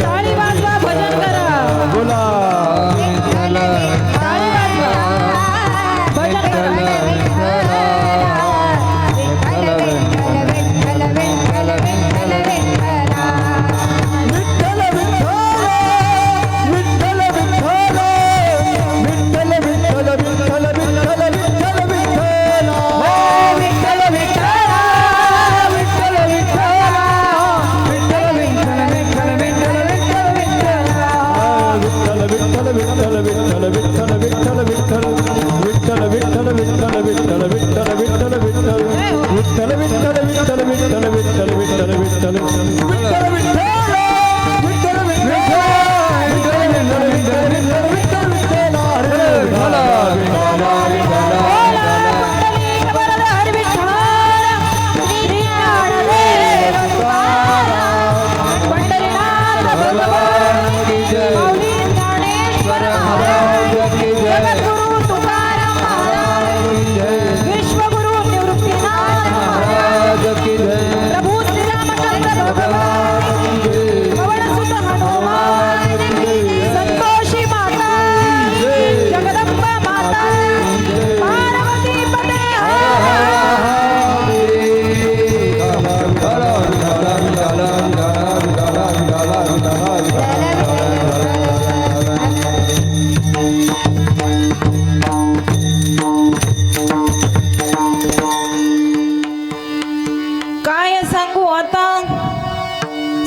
टाळी वाजवा भजन करा बोला टाळी वाजवा भजन करा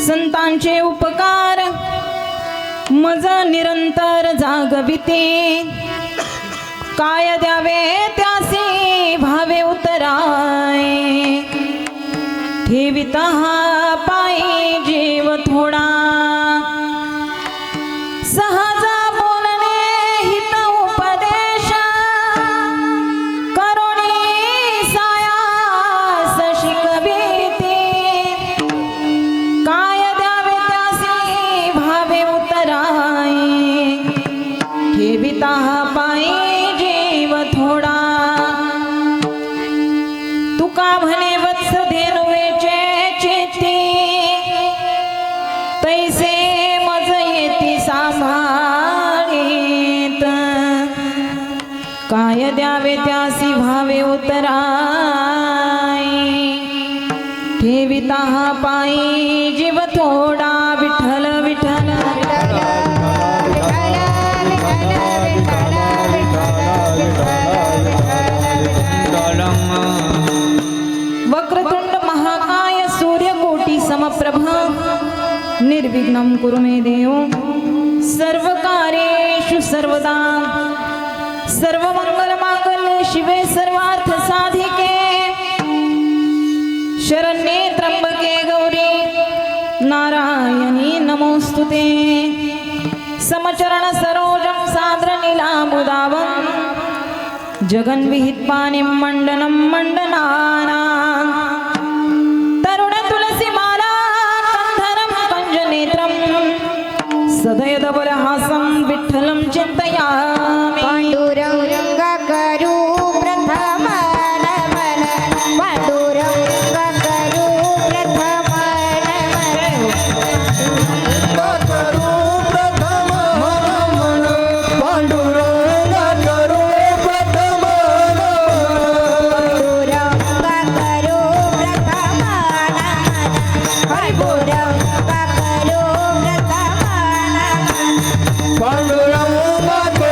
संतांचे उपकार मज निरंतर जागविते काय द्यावे त्यासी भावे उतराय ठेविता पायी जीव थोडा सहज बोलणे हित उपदेश करुणी सायास शिकविते काय द्यावे त्यासी भावे उतराय ठेविता पायी जीव थोडा तुका म्हणे वत्स धेनुवेचे चेती तैसे मज येती सांभाळीत काय द्यावे त्यासी भावे उतराय ठेविता पायी जीव थोडा विठ्ठल विठ्ठल वक्रतुंड महाकाय सूर्यकोटी समप्रभ निर्विघ्नं कुरु मे देव सर्वकार्येषु सर्वदा सर्वमंगलमांगल्ये शिवे सर्वार्थ साधिके शरण्ये त्र्यंबके गौरी नारायणी नमोस्तुते समचरण सरोजं साद्र नीलामुदावं जगन्विहित पाणिं मंडनं मंडनानां तरुण तुलसी माला कंधरं कंजनेत्रं सदयदबलहासं विठ्ठलं चिन्तयामि पांडुरंगाकरू प्रथम नमन पांडुरंगाकरू प्रथम नमन करू प्रथम नमन पांडुरंगा करू प्रथम पांडुरंगाकरू प्रथम नमन पांडुरंगाकरू प्रथम नमन पांडुरंगा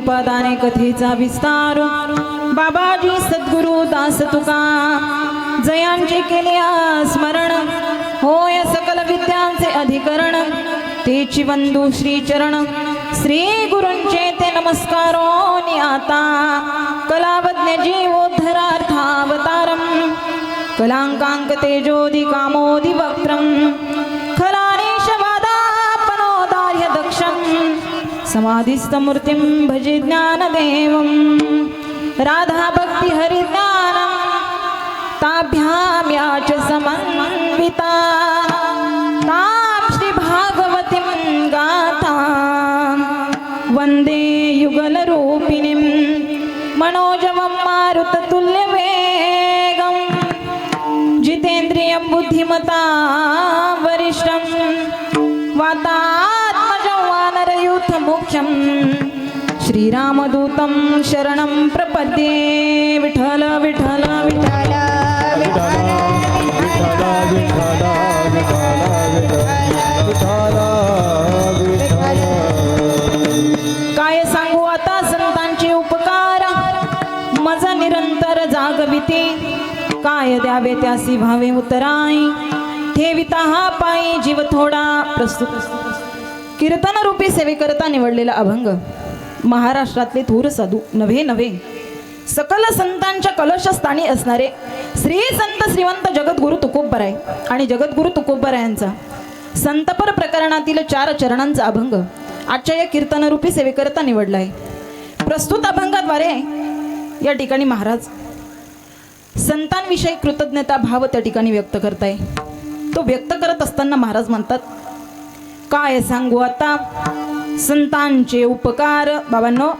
श्रीकृपादाने कथेचा विस्तार बाबाजी सद्गुरु दास तुका जयांचे केले स्मरण होय सकल विद्यांचे अधिकरण तेची वंदू श्री चरण श्री गुरूंचे ते नमस्कारो आता कलावज्ञ जीवोद्धरार्थावतारम कलांकांक तेजोदि कामोदि वक्त्रम खलानीशवादापनोदार्य दक्षं समाधिस्थमूर्तिं भजे ज्ञानदेवं राधा भक्ति हरिज्ञानं ताभ्यां याच समन्विता तां श्री भागवतीं गातां वन्दे युगलरूपिणीं मनोजवं मारुततुल्यवेगं जितेन्द्रियं बुद्धिमता वरिष्ठं वातात्मजं वानरयूथमुख्यं श्रीरामदूतं शरणं प्रपद्ये विठ्ठल विठ्ठल विठ्ठल काय सांगू आता संतांचे उपकार मज निरंतर जागविते काय द्यावे त्यासी भावे उतराई ठेविता हा पायी जीव थोडा प्रस्तुत कीर्तन रूपी सेवेकरता निवडलेला अभंग महाराष्ट्रातले थोर साधू नव्हे सकल संतांच्या कलशस्थानी असणारे श्री संत श्रीमंत जगद्गुरु तुकोबराय आणि जगद्गुरु तुकोबरायांचा संतपर प्रकरणातील 4 चरणांचा अभंग आजच्या या कीर्तन रूपी सेवेकरता निवडलाय. प्रस्तुत अभंगाद्वारे या ठिकाणी महाराज संतांविषयी कृतज्ञता भाव त्या ठिकाणी व्यक्त करताय. तो व्यक्त करत असताना महाराज म्हणतात, काय सांगू आता संतांचे उपकार. बाबांनो,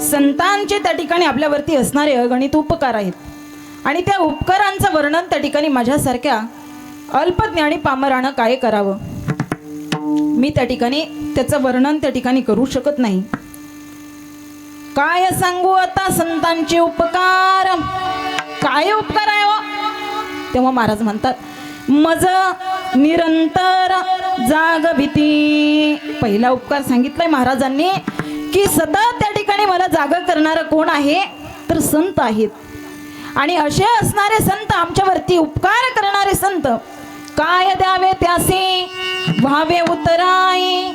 संतांचे त्या ठिकाणी आपल्यावरती असणारे अगणित उपकार आहेत आणि त्या उपकारांचं वर्णन त्या ठिकाणी माझ्यासारख्या अल्पज्ञानी पामरानं काय करावं. मी त्या ठिकाणी त्याचं वर्णन त्या ठिकाणी करू शकत नाही. काय सांगू आता संतांचे उपकार. काय उपकार आहे हो. तेव्हा महाराज म्हणतात, मज निरंतर जाग भीती. पहिला उपकार सांगितलाय महाराजांनी की सतत त्या ठिकाणी मला जागा करणारं कोण आहे तर संत आहेत. आणि असे असणारे संत, आमच्यावरती उपकार करणारे संत, काय द्यावे त्यासे व्हावे उतराई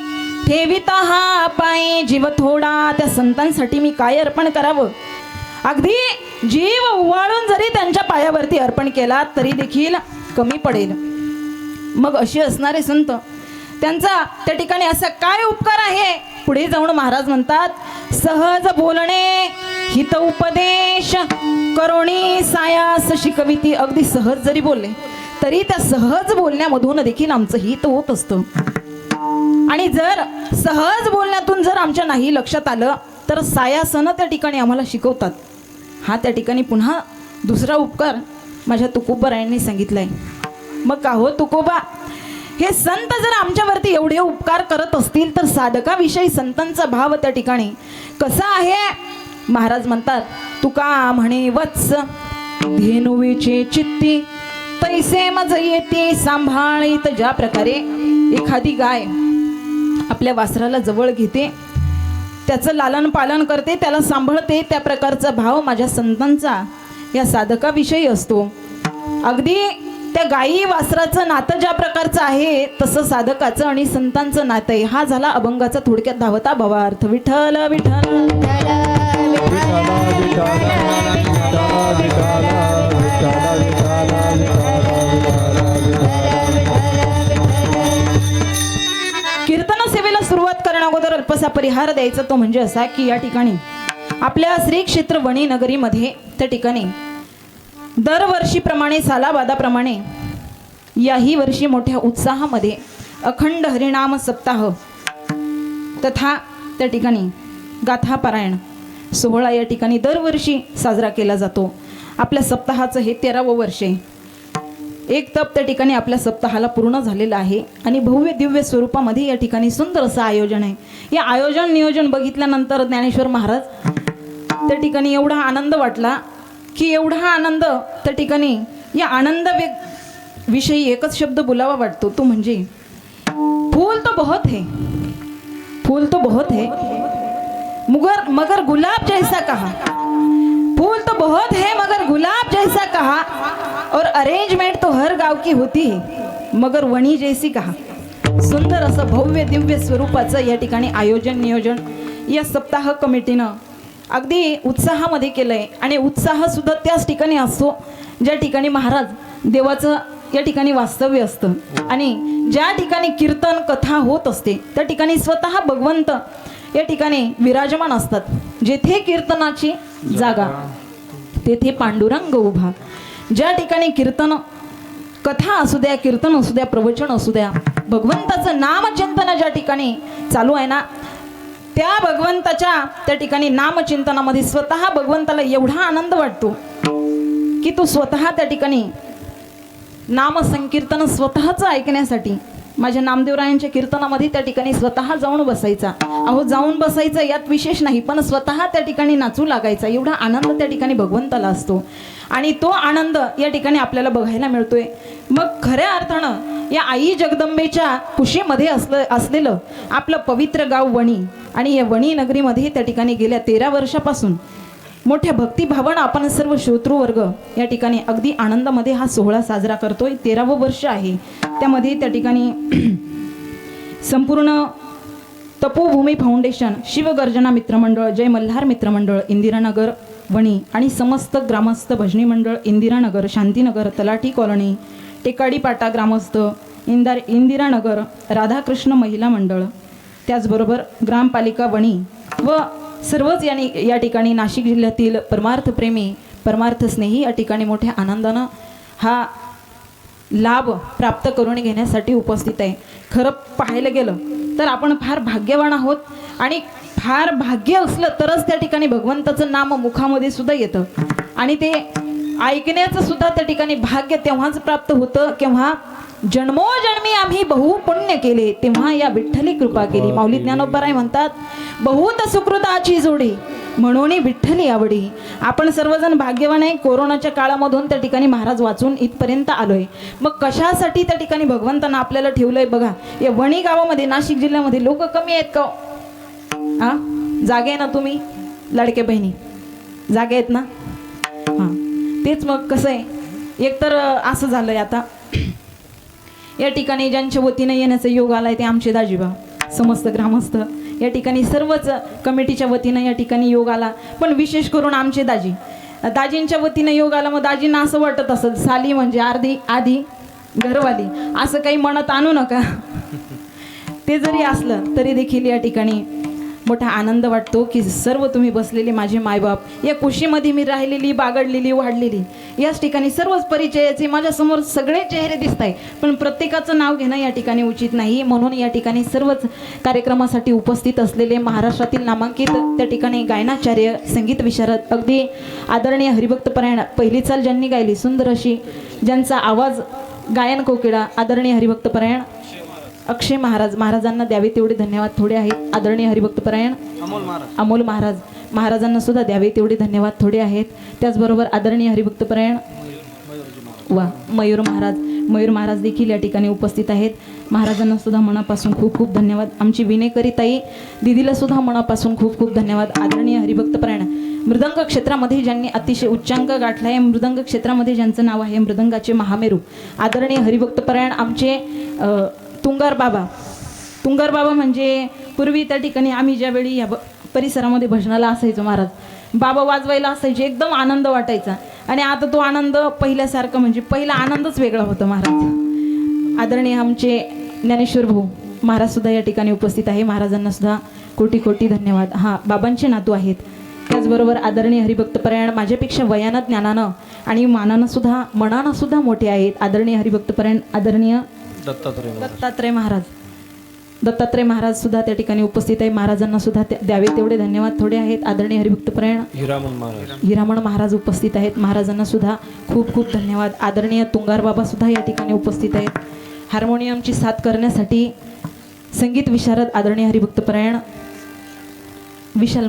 ठेविता हा पायी जीव थोडा. त्या संतांसाठी मी काय अर्पण करावं. अगदी जीव उवाळून जरी त्यांच्या पायावरती अर्पण केला तरी देखील कमी पडेल. मग असे असणारे संत, त्यांचा त्या ठिकाणी असा काय उपकार आहे. पुढे जाऊन महाराज म्हणतात, सहज बोलणे हित उपदेश करोणी सायास शिकविती. अगदी सहज जरी बोलले तरी त्या सहज बोलण्यामधून देखील आमचं हित होत असतं. आणि जर सहज बोलण्यातून जर आमच्या नाही लक्षात आलं तर सायासनं त्या ठिकाणी आम्हाला शिकवतात. हा त्या ठिकाणी पुन्हा दुसरा उपकार माझ्या तुकोबारायांनी सांगितलाय. मग का हो तुकोबा, हे संत जर आमच्यावरती एवढे उपकार करत असतील तर साधकाविषयी संतांचा भाव त्या ठिकाणी कसा आहे. महाराज म्हणतात, तुका म्हणे वत्स धेनुवीचे चित्ती तैसे मज येते सांभाळीत. ज्या प्रकारे एखादी गाय आपल्या वासराला जवळ घेते, त्याचं लालन पालन करते, त्याला सांभाळते, त्या प्रकारचा भाव माझ्या संतांचा या साधकाविषयी असतो. अगदी त्या गायी वासराचं नातं ज्या प्रकारचं आहे तसं साधकाचं आणि संतांचं नातं आहे. हा झाला अभंगाचा थोडक्यात धावता भावार्थ. विठ्ठल विठ्ठल कीर्तन सेवेला सुरुवात करण्या अगोदर अल्पसा परिहार द्यायचा. तो म्हणजे असा की या ठिकाणी आपल्या श्री क्षेत्र वणी नगरीमध्ये त्या ठिकाणी दरवर्षीप्रमाणे सालाबादाप्रमाणे याही वर्षी मोठ्या उत्साहामध्ये अखंड हरिनाम सप्ताह तथा त्या ठिकाणी गाथा पारायण सोहळा या ठिकाणी दरवर्षी साजरा केला जातो. आपल्या सप्ताहाचं हे 13वं वर्ष आहे. एक तप त्या ठिकाणी आपल्या सप्ताहाला पूर्ण झालेलं आहे आणि भव्य दिव्य स्वरूपामध्ये या ठिकाणी सुंदर असं आयोजन आहे. या आयोजन नियोजन बघितल्यानंतर ज्ञानेश्वर महाराज त्या ठिकाणी एवढा आनंद वाटला की एवढा आनंद त्या ठिकाणी या आनंद विषयी एकच शब्द बोलावा वाटतो, तो म्हणजे फूल तो बहुत है, फूल तो बहुत है. मगर गुलाब जैसा कहा, फूल तो बहुत है मगर गुलाब जैसा कहा, और अरेंजमेंट तो हर गाव की होती है मगर वणी जैसी कहा. सुंदर असं भव्य दिव्य स्वरूपाचं या ठिकाणी आयोजन नियोजन या सप्ताह कमिटीनं अगदी उत्साहामध्ये केलंय. आणि उत्साह सुद्धा त्याच ठिकाणी असतो ज्या ठिकाणी महाराज देवाचं या ठिकाणी वास्तव्य असतं. आणि ज्या ठिकाणी कीर्तन कथा होत असते त्या ठिकाणी स्वतः भगवंत या ठिकाणी विराजमान असतात. जेथे कीर्तनाची जागा तेथे पांडुरंग उभा. ज्या ठिकाणी कीर्तन कथा असू द्या, कीर्तन असू द्या, प्रवचन असू द्या, भगवंताचं नामचिंतन ज्या ठिकाणी चालू आहे ना, त्या भगवंताच्या त्या ठिकाणी नामचिंतनामध्ये स्वतः भगवंताला एवढा आनंद वाटतो की तो स्वतः त्या ठिकाणी नामसंकीर्तन स्वतःचं ऐकण्यासाठी माझ्या नामदेवरायांच्या कीर्तनामध्ये त्या ठिकाणी स्वतः जाऊन बसायचा. अहो जाऊन बसायचं यात विशेष नाही, पण स्वतः त्या ठिकाणी नाचू लागायचा. एवढा आनंद त्या ठिकाणी भगवंताला असतो आणि तो आनंद या ठिकाणी आपल्याला बघायला मिळतोय. मग खऱ्या अर्थानं या आई जगदंबेच्या कुशीमध्ये असलेलं आपलं पवित्र गाव वणी, आणि या वणी नगरीमध्ये त्या ठिकाणी गेल्या 13 वर्षापासून मोठ्या भक्तिभावानं आपण सर्व श्रोतृवर्ग या ठिकाणी अगदी आनंदामध्ये हा सोहळा साजरा करतोय. 13वं वर्ष आहे. त्यामध्ये त्या ठिकाणी संपूर्ण तपोभूमी फाउंडेशन, शिवगर्जना मित्रमंडळ, जय मल्हार मित्रमंडळ, इंदिरानगर वणी आणि समस्त ग्रामस्थ भजनी मंडळ इंदिरानगर, शांतीनगर, तलाठी कॉलनी, टेकाडी पाटा ग्रामस्थ, इंदिरानगर, राधाकृष्ण महिला मंडळ, त्याचबरोबर ग्रामपालिका वणी व सर्वच या ठिकाणी नाशिक जिल्ह्यातील परमार्थप्रेमी परमार्थस्नेही या ठिकाणी मोठ्या आनंदानं हा लाभ प्राप्त करून घेण्यासाठी उपस्थित आहे. खरं पाहायला गेलं तर आपण फार भाग्यवान आहोत आणि फार भाग्य असलं तरच त्या ठिकाणी भगवंताचं नाम मुखामध्ये सुद्धा येतं आणि ते ऐकण्याचं सुद्धा त्या ठिकाणी भाग्य तेव्हाच प्राप्त होतं केव्हा जन्मोजन्मी आम्ही बहु पुण्य केले तेव्हा या विठ्ठली कृपा केली. माऊली ज्ञानोबराय म्हणतात, बहुत सुकृताची जोडी म्हणून विठ्ठली आवडी. आपण सर्वजण भाग्यवान आहे. कोरोनाच्या काळामधून त्या ठिकाणी महाराज वाचून इथपर्यंत आलोय. मग कशासाठी त्या ठिकाणी भगवंतानं आपल्याला ठेवलंय बघा. या वणी गावामध्ये नाशिक जिल्ह्यामध्ये लोक कमी आहेत का? हा, जागे आहे ना तुम्ही लाडक्या बहिणी? जागे आहेत ना? हां, तेच. मग कसं आहे, एकतर असं झालंय आता या ठिकाणी ज्यांच्या वतीनं येण्याचा योग आलाय ते आमचे दाजीबा, समस्त ग्रामस्थ या ठिकाणी सर्वच कमिटीच्या वतीनं या ठिकाणी योग आला. पण विशेष करून आमचे दाजींच्या वतीनं योग आला. मग दाजींना असं वाटत असेल साली म्हणजे अर्धी आधी घरवाली, असं काही म्हणत आणू नका. ते जरी असलं तरी देखील या ठिकाणी मोठा आनंद वाटतो की सर्व तुम्ही बसलेले माझे मायबाप, या कुशीमध्ये मी राहिलेली, बागडलेली, वाढलेली, याच ठिकाणी सर्वच परिचयाचे माझ्यासमोर सगळे चेहरे दिसत आहे. पण प्रत्येकाचं नाव घेणं या ठिकाणी उचित नाही. म्हणून या ठिकाणी सर्वच कार्यक्रमासाठी उपस्थित असलेले महाराष्ट्रातील नामांकित त्या ठिकाणी गायनाचार्य, संगीत विशारद, अगदी आदरणीय हरिभक्त परायण, पहिली चाल ज्यांनी गायली सुंदर अशी, ज्यांचा आवाज गायन कोकिळा, आदरणीय हरिभक्त परायण अक्षय महाराज, महाराजांना द्यावे तेवढे धन्यवाद थोडे आहेत. आदरणीय हरिभक्त परायण अमोल महाराज, महाराजांना सुद्धा द्यावे तेवढे धन्यवाद थोडे आहेत. त्याचबरोबर आदरणीय हरिभक्त परायण मयूर महाराज देखील या ठिकाणी उपस्थित आहेत. महाराजांना सुद्धा मनापासून खूप खूप धन्यवाद. आमची विनेकरी ताई दिदीला सुद्धा मनापासून खूप खूप धन्यवाद. आदरणीय हरिभक्त परायण मृदंग क्षेत्रामध्ये ज्यांनी अतिशय उच्चांक गाठला आहे, मृदंग क्षेत्रामध्ये ज्यांचं नाव आहे मृदंगाचे महामेरू, आदरणीय हरिभक्त परायण आमचे तुंगार बाबा म्हणजे पूर्वी त्या ठिकाणी आम्ही ज्यावेळी या परिसरामध्ये भजनाला असायचो, महाराज बाबा वाजवायला असायचे, एकदम आनंद वाटायचा. आणि आता तो आनंद पहिल्यासारखं म्हणजे पहिला आनंदच वेगळा होता. महाराज आदरणीय आमचे ज्ञानेश्वर भाऊ महाराज सुद्धा या ठिकाणी उपस्थित आहे. महाराजांना सुद्धा कोटी कोटी धन्यवाद. हा बाबांचे नातू आहेत. त्याचबरोबर आदरणीय हरिभक्त परायण माझ्यापेक्षा वयानं, ज्ञानानं आणि मानानं सुद्धा, मनानं सुद्धा मोठे आहेत. आदरणीय हरिभक्त परायण आदरणीय दत्तात्रय महाराज सुद्धा त्या ठिकाणी उपस्थित आहे. महाराजांना सुद्धा द्यावे तेवढे धन्यवाद थोडे आहेत. आदरणीय हरिभक्त परायण हिरामण महाराज उपस्थित आहेत. महाराजांना सुद्धा खूप खूप धन्यवाद. आदरणीय तुंगार बाबा सुद्धा या ठिकाणी उपस्थित आहेत. हार्मोनियमची साथ करण्यासाठी संगीत विशारद आदरणीय हरिभक्त परायण विशाल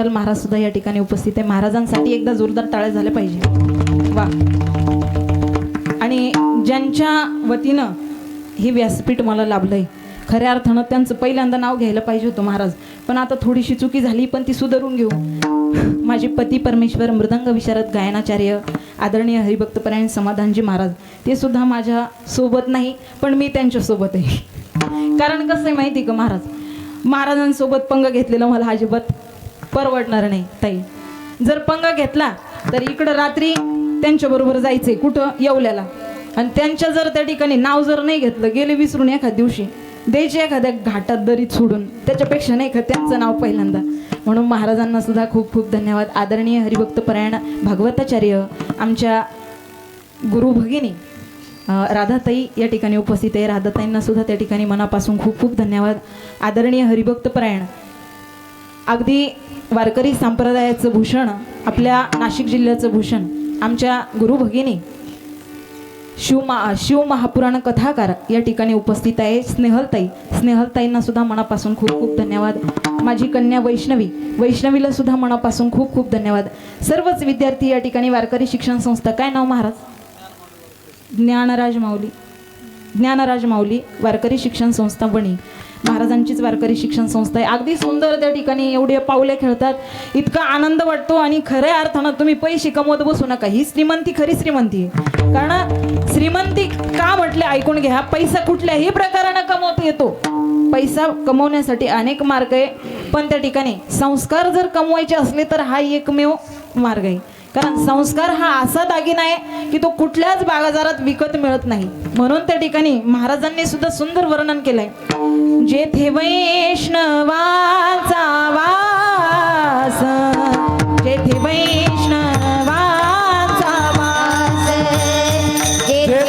महाराज सुद्धा या ठिकाणी उपस्थित आहे. महाराजांसाठी एकदा जोरदार टाळ्या झाल्या पाहिजे. वा. आणि ज्यांच्या वतीनं हे व्यासपीठ मला लाभलंय खऱ्या अर्थानं त्यांचं पहिल्यांदा नाव घ्यायला पाहिजे होतं महाराज, पण आता थोडीशी चुकी झाली, पण ती सुधारून घेऊ. माझे पती परमेश्वर मृदंग विशारद गायनाचार्य आदरणीय हरिभक्तपरायण समाधानजी महाराज, ते सुद्धा माझ्या सोबत नाही, पण मी त्यांच्यासोबत आहे. कारण कसं आहे माहिती का महाराज, महाराजांसोबत पंग घेतलेलं मला अजिबात परवडणार नाही ताई. जर पंग घेतला तर इकडं रात्री त्यांच्याबरोबर जायचंय कुठं, येवल्याला, आणि त्यांच्या जर त्या ठिकाणी नाव जर नाही घेतलं, गेले विसरून एखाद्या दिवशी द्यायचे एखाद्या घाटात दरीत सोडून, त्याच्यापेक्षा नाही का त्यांचं नाव पहिल्यांदा. म्हणून महाराजांना सुद्धा खूप खूप धन्यवाद. आदरणीय हरिभक्तपरायण भागवताचार्य आमच्या गुरु भगिनी राधाताई या ठिकाणी उपस्थित आहे. राधाताईंना सुद्धा त्या ठिकाणी मनापासून खूप खूप धन्यवाद. आदरणीय हरिभक्तपरायण अगदी वारकरी संप्रदायाचं भूषण, आपल्या नाशिक जिल्ह्याचं भूषण, आमच्या गुरु भगिनी शिव महापुराण कथाकार या ठिकाणी उपस्थित आहे. स्नेहलताईंना सुद्धा मनापासून खूप खूप धन्यवाद. माझी कन्या वैष्णवीला सुद्धा मनापासून खूप खूप धन्यवाद. सर्वच विद्यार्थी या ठिकाणी वारकरी शिक्षण संस्था, काय नाव महाराज? ज्ञानराज माऊली वारकरी शिक्षण संस्था वणी, महाराजांचीच वारकरी शिक्षण संस्था आहे. अगदी सुंदर त्या ठिकाणी एवढे पावले खेळतात, इतका आनंद वाटतो. आणि खऱ्या अर्थानं तुम्ही पैसे कमवत बसू नका, ही श्रीमंती खरी श्रीमंती आहे. कारण श्रीमंती का म्हटले ऐकून घ्या, पैसा कुठल्याही प्रकारानं कमवता येतो. पैसा कमवण्यासाठी अनेक मार्ग आहे, पण त्या ठिकाणी संस्कार जर कमवायचे असले तर हा एकमेव मार्ग आहे. कारण संस्कार हा असा दागिना आहे की तो कुठल्याच बाजारात विकत मिळत नाही. म्हणून त्या ठिकाणी महाराजांनी सुद्धा सुंदर वर्णन केलंय, जेथे वैष्णवाचा वास, जेथे वैष्णवाचा वास, जेथे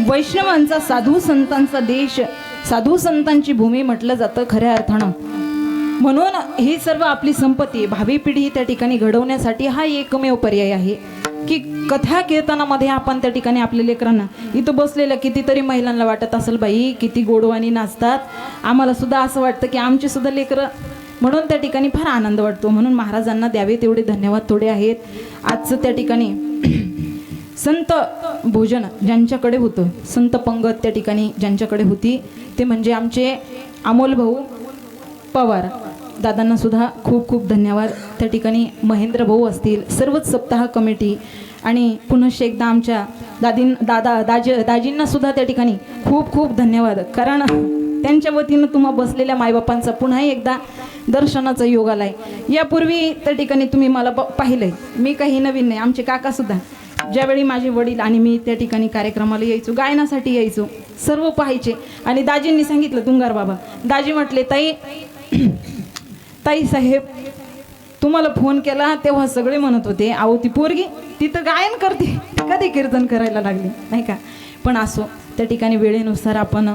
वैष्णवांचा साधू संतांचा देश, साधू संतांची भूमी म्हटलं जातं खऱ्या अर्थानं. म्हणून ही सर्व आपली संपत्ती भावी पिढी त्या ठिकाणी घडवण्यासाठी हा एकमेव पर्याय आहे की कथा कीर्तनामध्ये आपण त्या ठिकाणी आपल्या लेकरांना, इथं बसलेल्या कितीतरी महिलांना वाटत असेल बाई किती गोडवानी नाचतात, आम्हाला सुद्धा असं वाटतं की आमची सुद्धा लेकरं, म्हणून त्या ठिकाणी फार आनंद वाटतो. म्हणून महाराजांना द्यावे तेवढे धन्यवाद थोडे आहेत. आजचं त्या ठिकाणी संत भोजन ज्यांच्याकडे होतं, संत पंगत त्या ठिकाणी ज्यांच्याकडे होती, ते म्हणजे आमचे अमोल भाऊ पवार दादांना सुद्धा खूप खूप धन्यवाद. त्या ठिकाणी महेंद्र भाऊ असतील, सर्वच सप्ताह कमिटी, आणि पुनश्च एकदा आमच्या दाजींना सुद्धा त्या ठिकाणी खूप खूप धन्यवाद. कारण त्यांच्या वतीनं तुम्हा बसलेल्या मायबापांचा पुन्हा एकदा दर्शनाचा योग आलाय. यापूर्वी त्या ठिकाणी तुम्ही मला पाहिलंय, मी काही नवीन नाही. आमचे काकासुद्धा ज्यावेळी माझे वडील आणि मी त्या ठिकाणी कार्यक्रमाला यायचो, गायनासाठी यायचो, सर्व पाहायचे. आणि दाजींनी सांगितलं, तुंगार बाबा, दाजी म्हटले ताई साहेब तुम्हाला फोन केला तेव्हा सगळे म्हणत होते अहो ती पोरगी तिथं गायन करते, कधी कीर्तन करायला लागले नाही का. पण असो, त्या ठिकाणी वेळेनुसार आपण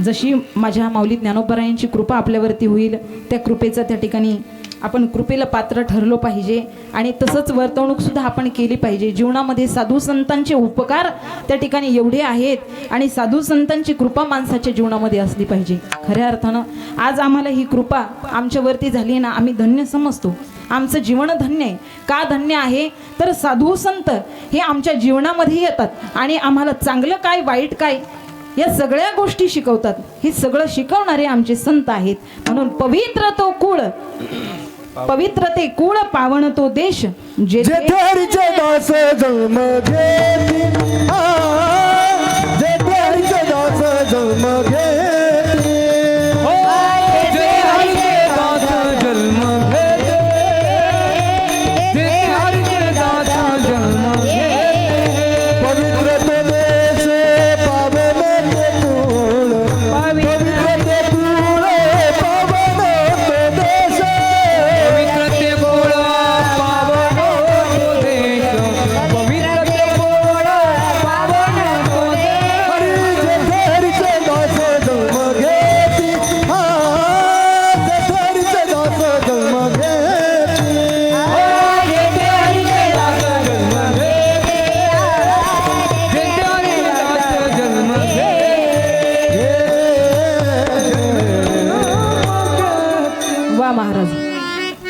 जशी माझ्या माऊली ज्ञानोबरायांची कृपा आपल्यावरती होईल त्या कृपेचं त्या ठिकाणी आपण कृपेला पात्र ठरलो पाहिजे. आणि तसंच वर्तवणूक सुद्धा आपण केली पाहिजे. जीवनामध्ये साधू संतांचे उपकार त्या ठिकाणी एवढे आहेत आणि साधू संतांची कृपा माणसाच्या जीवनामध्ये असली पाहिजे. खऱ्या अर्थानं आज आम्हाला ही कृपा आमच्यावरती झाली ना, आम्ही धन्य समजतो. आमचं जीवन धन्य आहे. का धन्य आहे तर साधू संत हे आमच्या जीवनामध्ये येतात आणि आम्हाला चांगलं काय वाईट काय या सगळ्या गोष्टी शिकवतात. हे सगळं शिकवणारे आमचे संत आहेत. म्हणून पवित्र तो कुळ, पवित्र ते कुळ, पावन तो देश, जेथे हरीचे दास जन्म घेती, जेथे हरीचे दास जन्म घेती, जेथे हरीचे दास जन्म घेती,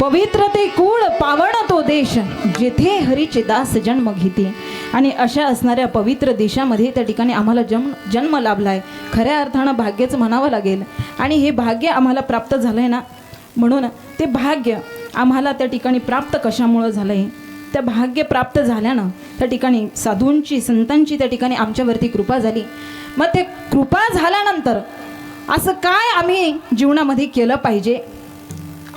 पवित्र ते कुळ पावन तो देश जेथे हरीचे दास जन्म घेते. आणि अशा असणाऱ्या पवित्र देशामध्ये त्या ठिकाणी आम्हाला जन्म लाभलाय. खऱ्या अर्थानं भाग्यच म्हणावं लागेल. आणि हे भाग्य आम्हाला प्राप्त झालंय ना, म्हणून ते भाग्य आम्हाला त्या ठिकाणी प्राप्त कशामुळं झालंय, त्या भाग्य प्राप्त झाल्यानं त्या ठिकाणी साधूंची संतांची त्या ठिकाणी आमच्यावरती कृपा झाली. मग ते कृपा झाल्यानंतर असं काय आम्ही जीवनामध्ये केलं पाहिजे,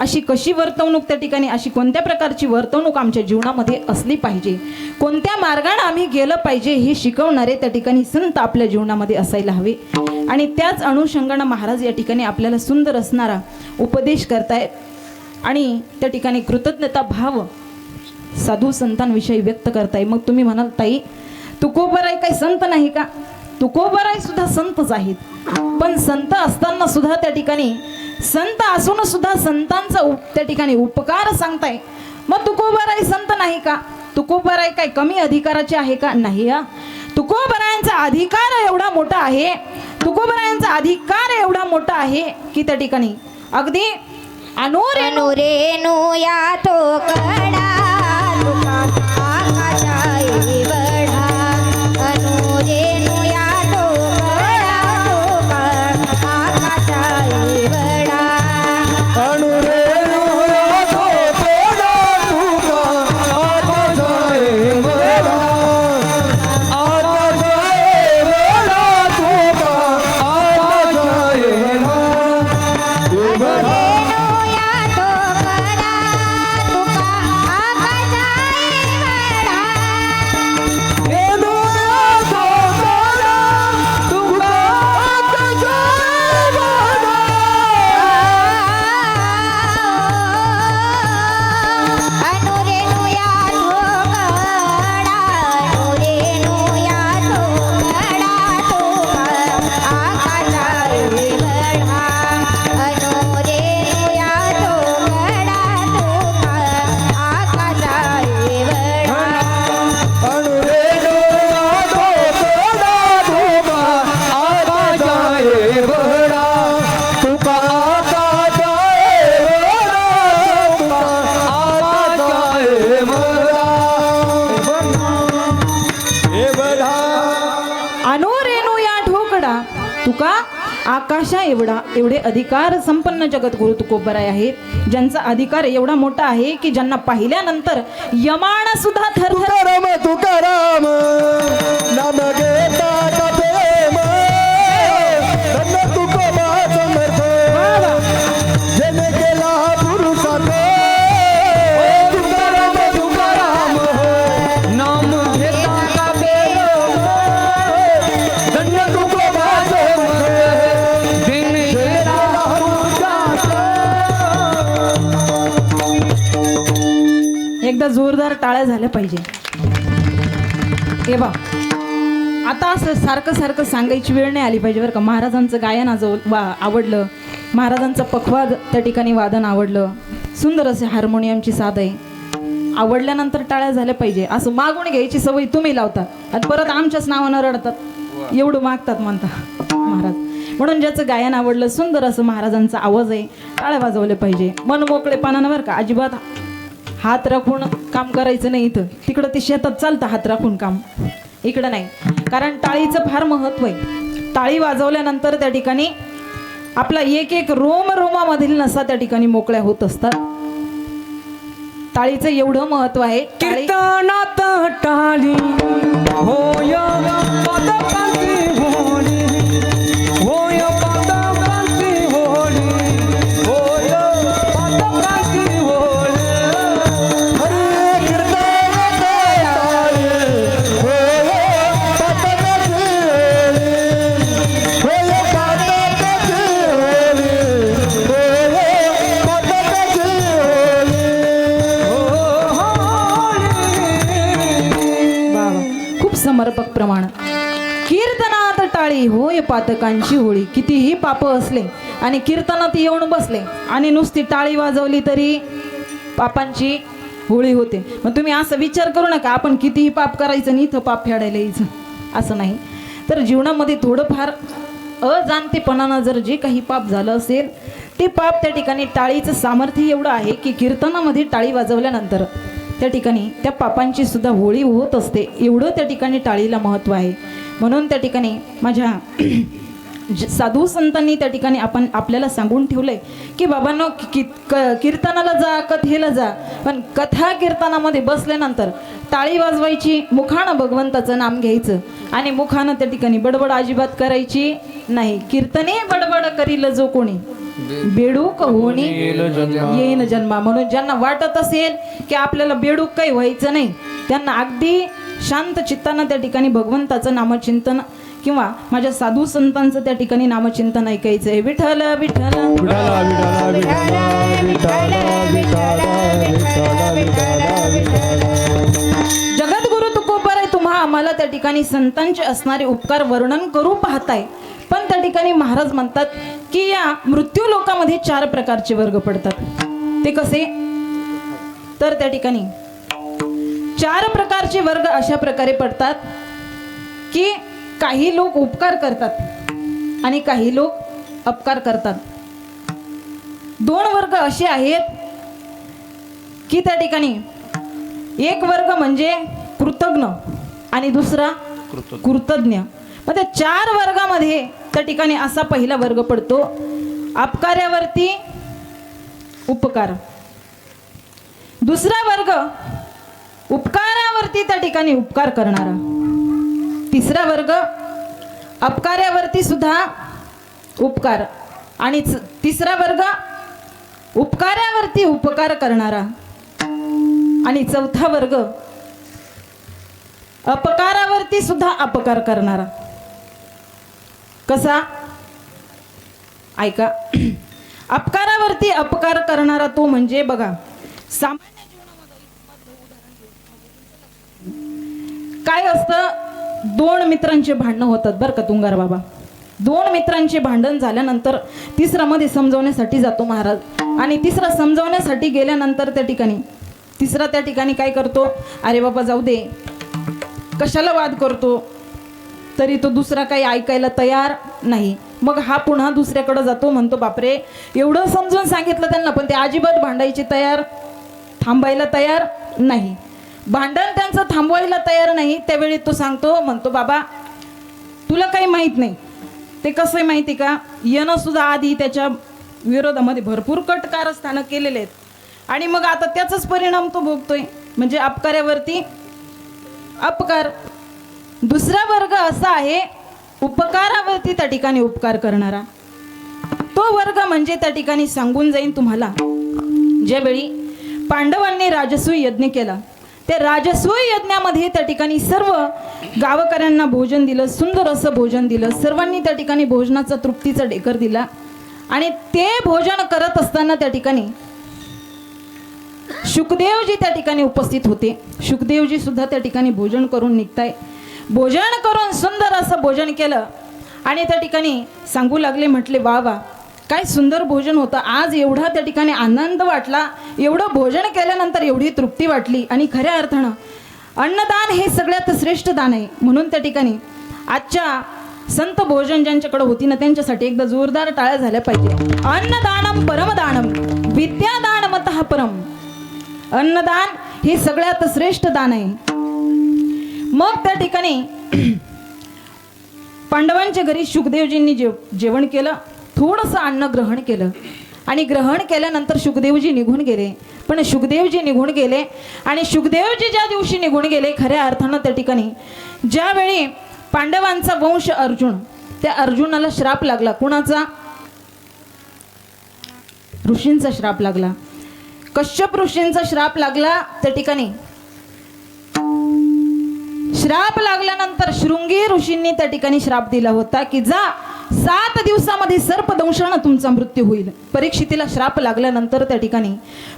अशी कशी वर्तवणूक त्या ठिकाणी, अशी कोणत्या प्रकारची वर्तवणूक आमच्या जीवनामध्ये असली पाहिजे, कोणत्या मार्गाने आम्ही गेलं पाहिजे हे शिकवणारे त्या ठिकाणी संत आपल्या जीवनामध्ये असायला हवे. आणि त्याच अनुषंगानं महाराज या ठिकाणी आपल्याला सुंदर असणारा उपदेश करतायत. आणि त्या ठिकाणी कृतज्ञता भाव साधू संतांविषयी व्यक्त करताय. मग तुम्ही म्हणाल ताई तुकोबराय काही संत नाही का? तुकोबराय सुद्धा संतच आहेत, पण संत असताना सुद्धा त्या ठिकाणी संत असून सुद्धा संतांचा त्या ठिकाणी उपकार सांगताय. मग तुकोबराय संत नाही का? तुकोबराय काय कमी अधिकाराचे आहे का? नाही. तुकोबरायांचा अधिकार एवढा मोठा आहे, तुकोबरायांचा अधिकार एवढा मोठा आहे की त्या ठिकाणी अगदी अनुरेनु या तो कडा तुका आकाशा एवढा. अनुरेनु या तो कडा तुका आकाशा एवढा. अनुरेणु तो तोडा तुका आकाशा एवढा. आकाशा एवढा तुका आकाशा एवढा. एवढा तुका आकाशा एवढा. एवढे अधिकार संपन्न जगद्गुरु तुकोबराय आहेत, ज्यांचा अधिकार एवढा मोठा आहे की ज्यांना पाहिल्यानंतर यमाना सुद्धा थरथर. तुकाराम तुकाराम नाम घेता का प्रेम धन्य तुकोबा समर्थ जने केला पुरुषार्थ. तुकाराम तुकाराम नाम घेता का प्रेम धन्य तुकोबा समर्थ जने केला पुरुषार्थ. एकदा जोरदार टाळ्या झाल्या पाहिजे. हे बा आता असं सारखं सारखं सांगायची वेळ नाही आली पाहिजे बरं का. महाराजांचं गायन आवडलं, महाराजांचं पखवाद त्या ठिकाणी वादन आवडलं, सुंदर असे हार्मोनियमची साथ आहे, आवडल्यानंतर टाळ्या झाल्या पाहिजे. असं मागून घ्यायची सवय तुम्ही लावता आणि परत आमच्याच नावानं रडतात, एवढं मागतात म्हणता महाराज. म्हणून ज्याचं गायन आवडलं, सुंदर असं महाराजांचा आवाज आहे, टाळ्या वाजवल्या पाहिजे मन मोकळेपणानं बरं का. अजिबात हात राखून काम करायचं नाही. इथं तिकडं ते शेतात चालतं हात राखून काम, इकडं नाही. कारण टाळीचं फार महत्त्व आहे. टाळी वाजवल्यानंतर त्या ठिकाणी आपला एक एक रोमामधील नसा त्या ठिकाणी मोकळ्या होत असतात. टाळीचं एवढं महत्त्व आहे. कीर्तनात टाळी होय पदकांची होळी, होय पदकांची होळी, होय पदकांची होळी. हरे कीर्तनात टाळी होय पदकांची होळी, होय पदकांची होळी, होय पदकांची होळी. बाबा खूप समर्पक प्रमाण. कीर्तनात टाळी होय पातकांची होळी. कितीही पाप असले आणि कीर्तनात येऊन बसले आणि नुसती टाळी वाजवली तरी पापांची होळी होते. मग तुम्ही असं विचार करू नका आपण कितीही पाप करायचं आणि इथं पाप फेडायला यायचं, असं नाही. तर जीवनामध्ये थोडंफार अजाणतेपणानं जर जे काही पाप झालं असेल टिपाप त्या ठिकाणी टाळीचं सामर्थ्य एवढं आहे की कीर्तनामध्ये टाळी वाजवल्यानंतर त्या ठिकाणी त्या पापांची सुद्धा होळी होत असते, एवढं त्या ठिकाणी टाळीला महत्त्व आहे. म्हणून त्या ठिकाणी माझ्या साधू संतांनी त्या ठिकाणी आपल्याला सांगून ठेवलंय की बाबांनो कीर्तनाला जा, कथेला जा, पण कथा कीर्तनामध्ये बसल्यानंतर टाळी वाजवायची, मुखानं भगवंताचं नाम घ्यायचं आणि मुखानं त्या ठिकाणी बडबड अजिबात करायची नाही. कीर्तने बडबड करील जो कोणी बेडूक होणी येईन जन्मा. म्हणून ज्यांना वाटत असेल की आपल्याला बेडूक काही व्हायचं नाही, त्यांना अगदी शांत चित्तानं त्या ठिकाणी भगवंताचं नामचिंतन किंवा माझ्या साधू संतांचं त्या ठिकाणी नामचिंतन ऐकायचं आहे. विठ्ठल विठ्ठल जगद्गुरु तुकोबर आहे. तुम्हा आम्हाला त्या ठिकाणी संतांचे असणारे उपकार वर्णन करू पाहताय, पण त्या ठिकाणी महाराज म्हणतात की या मृत्यू लोकामध्ये 4 प्रकारचे वर्ग पडतात. ते कसे? तर त्या ठिकाणी 4 प्रकारचे वर्ग अशा प्रकारे पडतात की काही लोक उपकार करतात आणि काही लोक अपकार करतात. 2 वर्ग असे आहेत की त्या ठिकाणी एक वर्ग म्हणजे कृतज्ञ आणि दुसरा कृतज्ञ. मग त्या 4 वर्गामध्ये त्या ठिकाणी असा पहिला वर्ग पडतो अपकार्यावरती उपकार. दुसरा वर्ग उपकारावरती त्या ठिकाणी उपकार करणारा. तिसरा वर्ग अपकार्यावरती सुद्धा उपकार आणि तिसरा वर्ग उपकारावरती उपकार करणारा आणि चौथा वर्ग अपकारावरती सुद्धा अपकार करणारा. कसा? ऐका. अपकारावरती अपकार करणारा तो म्हणजे बघा, सामान्य जीवनामध्ये काय असतं, 2 मित्रांचे भांडणं होतात बरं का तुंगार बाबा. 2 मित्रांचे भांडण झाल्यानंतर तिसरा मध्ये समजवण्यासाठी जातो महाराज आणि तिसरा समजवण्यासाठी गेल्यानंतर त्या ठिकाणी तिसरा त्या ठिकाणी काय करतो, अरे बाबा जाऊ दे, कशाला वाद करतो. तरी तो दुसरा काही ऐकायला तयार नाही. मग हा पुन्हा दुसऱ्याकडे जातो, म्हणतो बापरे एवढं समजून सांगितलं त्यांना पण ते अजिबात भांडायचे तयार, थांबायला तयार नाही. भांडण त्यांचं थांबवायला तयार नाही. त्यावेळी तो सांगतो, म्हणतो बाबा तुला काही माहीत नाही. ते कसं आहे माहिती का, यानं सुद्धा आधी त्याच्या विरोधामध्ये भरपूर कट कारस्थानं केलेले आहेत आणि मग आता त्याचाच परिणाम तो भोगतोय, म्हणजे अपकार्यावरती अपकार. दुसरा वर्ग असा आहे उपकारावरती त्या ठिकाणी उपकार करणारा. तो वर्ग म्हणजे त्या ठिकाणी सांगून जाईन तुम्हाला, ज्यावेळी पांडवांनी राजसूय यज्ञ केला, त्या राजसूय यज्ञामध्ये त्या ठिकाणी सर्व गावकऱ्यांना भोजन दिलं, सुंदर असं भोजन दिलं. सर्वांनी त्या ठिकाणी भोजनाचा तृप्तीचा ढेकर दिला आणि ते भोजन करत असताना त्या ठिकाणी शुकदेवजी त्या ठिकाणी उपस्थित होते. शुकदेवजी सुद्धा त्या ठिकाणी भोजन करून निघताय. भोजन करून सुंदर असं भोजन केलं आणि त्या ठिकाणी सांगू लागले, म्हटले वा वा काय सुंदर भोजन होतं आज, एवढा त्या ठिकाणी आनंद वाटला, एवढं भोजन केल्यानंतर एवढी तृप्ती वाटली. आणि खऱ्या अर्थानं अन्नदान हे सगळ्यात श्रेष्ठ दान आहे. म्हणून त्या ठिकाणी आजच्या संत भोजन ज्यांच्याकडे होती ना त्यांच्यासाठी एकदा जोरदार टाळ्या झाल्या पाहिजे. अन्नदानम परमदानम विद्यादानमतः परम. अन्नदान हे सगळ्यात श्रेष्ठ दान आहे. मग त्या ठिकाणी पांडवांच्या घरी शुकदेवजींनी जेवण केलं, थोडंसं अन्न ग्रहण केलं आणि ग्रहण केल्यानंतर शुकदेवजी निघून गेले. पण शुकदेवजी निघून गेले आणि शुकदेवजी ज्या दिवशी निघून गेले, खऱ्या अर्थानं त्या ठिकाणी ज्यावेळी पांडवांचा वंश अर्जुन, त्या अर्जुनाला श्राप लागला. कुणाचा? ऋषींचा श्राप लागला. कश्यप ऋषींचा श्राप लागला. त्या ठिकाणी श्राप लागल्यानंतर शृंगी ऋषींनी त्या ठिकाणी श्राप दिला होता की जा 7 दिवसामध्ये सर्पदंशाने तुमचा मृत्यू होईल. परीक्षितीला श्राप लागल्यानंतर त्या ठिकाणी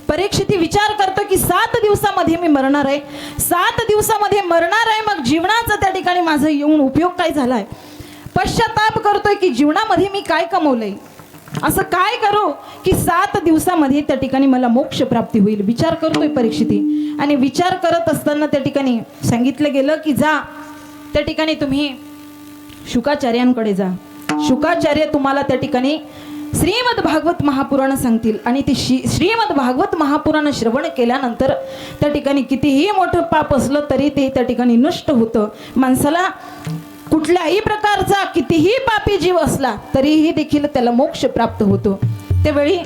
परीक्षिती विचार करतो की 7 दिवसामध्ये मी मरणार आहे, 7 दिवसामध्ये मरणार आहे, मग जीवनाचा त्या ठिकाणी माझा येऊन उपयोग काय झालाय. पश्चाताप करतोय की जीवनामध्ये मी काय कमवलंय, असं काय करू की 7 दिवसामध्ये त्या ठिकाणी मला मोक्ष प्राप्ती होईल. विचार करतोय परीक्षिती आणि विचार करत असताना त्या ठिकाणी सांगितलं गेलं की जा त्या ठिकाणी तुम्ही शुकाचार्यांकडे जा. शुकाचार्य तुम्हाला त्या ठिकाणी श्रीमद भागवत महापुराण सांगतील आणि ते श्रीमद भागवत महापुराण श्रवण केल्यानंतर त्या ठिकाणी कितीही मोठं पाप असलं तरी ते त्या ठिकाणी नष्ट होतं. माणसाला कुठल्याही प्रकारचा कितीही पापी जीव असला तरीही देखील त्याला मोक्ष प्राप्त होतो. त्यावेळी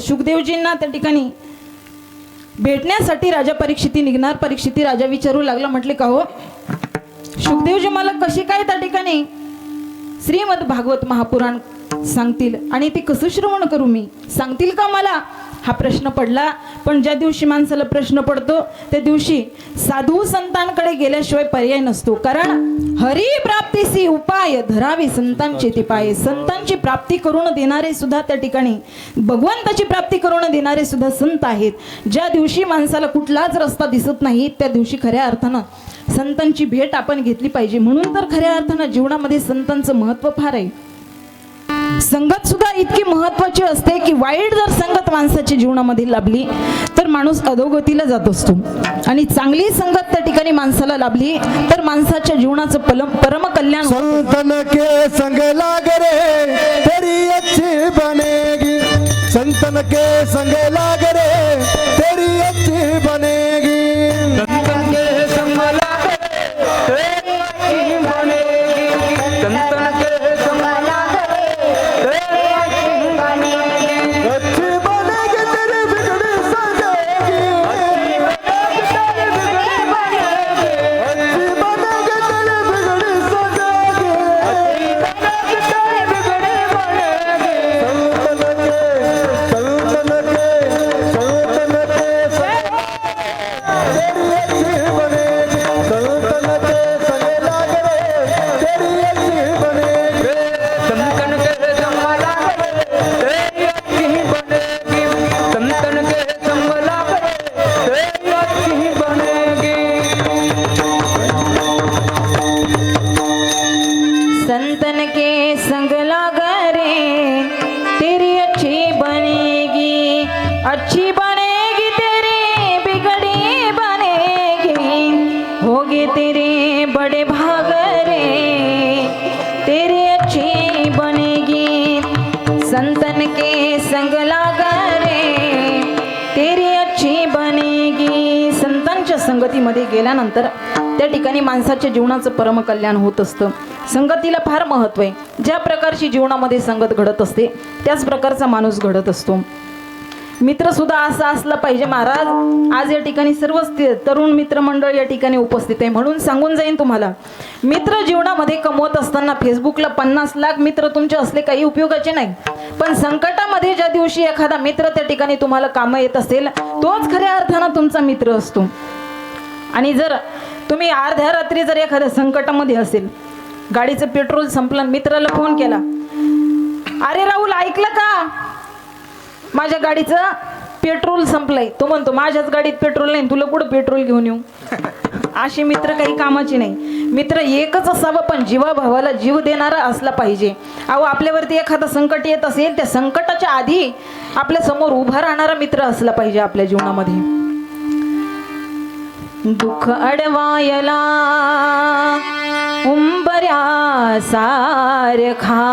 शुकदेवजींना त्या ठिकाणी भेटण्यासाठी राजा परीक्षिती निघणार. परीक्षिती राजा विचारू लागला, म्हटले का हो शुकदेवजी मला कशी काय त्या ठिकाणी श्रीमद भागवत महापुराण सांगतील आणि ते कसं श्रवण करू मी, सांगतील का मला, हा प्रश्न पडला. पण ज्या दिवशी माणसाला प्रश्न पडतो त्या दिवशी साधू संतांकडे गेल्याशिवाय पर्याय नसतो. कारण हरी प्राप्तीसी उपाय धरावे संतांचे ते पाय. संतांची प्राप्ती करून देणारे सुद्धा त्या ठिकाणी भगवंताची प्राप्ती करून देणारे सुद्धा संत आहेत. ज्या दिवशी माणसाला कुठलाच रस्ता दिसत नाही त्या दिवशी खऱ्या अर्थानं संतांची भेट आपण घेतली पाहिजे. म्हणून तर खऱ्या अर्थानं जीवनामध्ये संतांचं महत्व फार आहे. संगत सुद्धा इतकी महत्वाची असते की वाईट जर संगत माणसाच्या जीवनामध्ये लाभली तर माणूस अधोगतीला जात असतो आणि चांगली संगत त्या ठिकाणी माणसाला लाभली तर माणसाच्या जीवनाचं परम कल्याण. संतन के संग लाग रे तेरी अच्छी बनेगी, संतन के संग लाग रे तेरी अच्छी बनेगी, संतन के संग लाग रे तेरी अच्छी बनेगी, संतन के संग लाग रे तेरी अच्छी बनेगी, तेरी बिगड़ी सजेगी, अच्छी बनेगी तेरी बिगड़ी सजेगी, तेरी बिगड़ी बनेगी, संतन के तेरी अच्छी बनेगी, संतन के संग लाग रे तेरी अच्छी बनेगी, संतन के संग लाग रे तेरी अच्छी बनेगी, संतन के संग लाग रे तेरी अच्छी बनेगी. संतन के संग लाग रे तेरी अच्छी बनेगी, अच्छी बनेगी तेरी बिगड़ी बनेगी, होगे तेरे बड़े भाग रे तेरी अच्छी बनेगी. संतन के संग लाग रे तेरी अच्छी बनेगी. संतांच्या संगतीमध्ये गेल्यानंतर त्या ठिकाणी माणसाच्या जीवनाचं परम कल्याण होत असतं. संगतीला फार महत्व आहे. ज्या प्रकारची जीवनामध्ये संगत घडत असते त्याच प्रकारचा माणूस घडत असतो. मित्र सुद्धा असा असला पाहिजे. महाराज आज या ठिकाणी सर्वच तरुण मित्रमंडळ या ठिकाणी उपस्थित आहे म्हणून सांगून जाईन तुम्हाला, मित्र जीवनामध्ये कमवत असताना फेसबुकला 50 लाख मित्र तुमचे असले काही उपयोगाचे नाही. पण संकटामध्ये ज्या दिवशी एखादा मित्र त्या ठिकाणी तुम्हाला कामं येत असेल तोच खऱ्या अर्थानं तुमचा मित्र असतो. आणि जर तुम्ही अर्ध्या रात्री जर एखाद्या संकटामध्ये असेल, गाडीचं पेट्रोल संपलं, मित्राला फोन केला, अरे राहुल ऐकलं का माझ्या गाडीचं पेट्रोल संपलंय. तो म्हणतो माझ्याच गाडीत पेट्रोल नाही, तुला कुठं पेट्रोल घेऊन येऊ. असे मित्र काही कामाचे नाही. मित्र एकच असावं पण जीवाभावाला जीव देणारा असला पाहिजे. अहो आपल्यावरती एखादं संकट येत असेल त्या संकटाच्या आधी आपल्या समोर उभा राहणारा मित्र असला पाहिजे आपल्या जीवनामध्ये. दुःख अडवायला उंबऱ्या सारखा,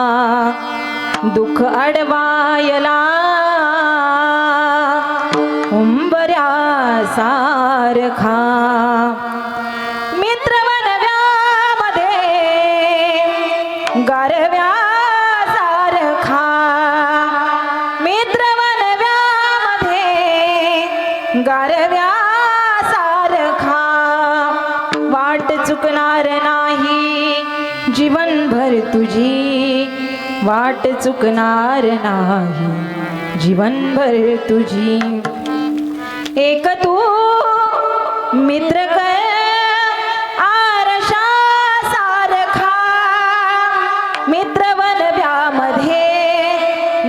दुःख अडवायला उंबऱ्या सारखा, मित्र वनव्यामध्ये गारव्या सारखा, मित्र वनव्यामध्ये गारव्या सारखा, वाट चुकणार नाही जीवनभर तुझी, वाट चुकणार नाही जीवनभर तुझी. एक तू मित्र कर आरशा सारखा, मित्र वनव्यामध्ये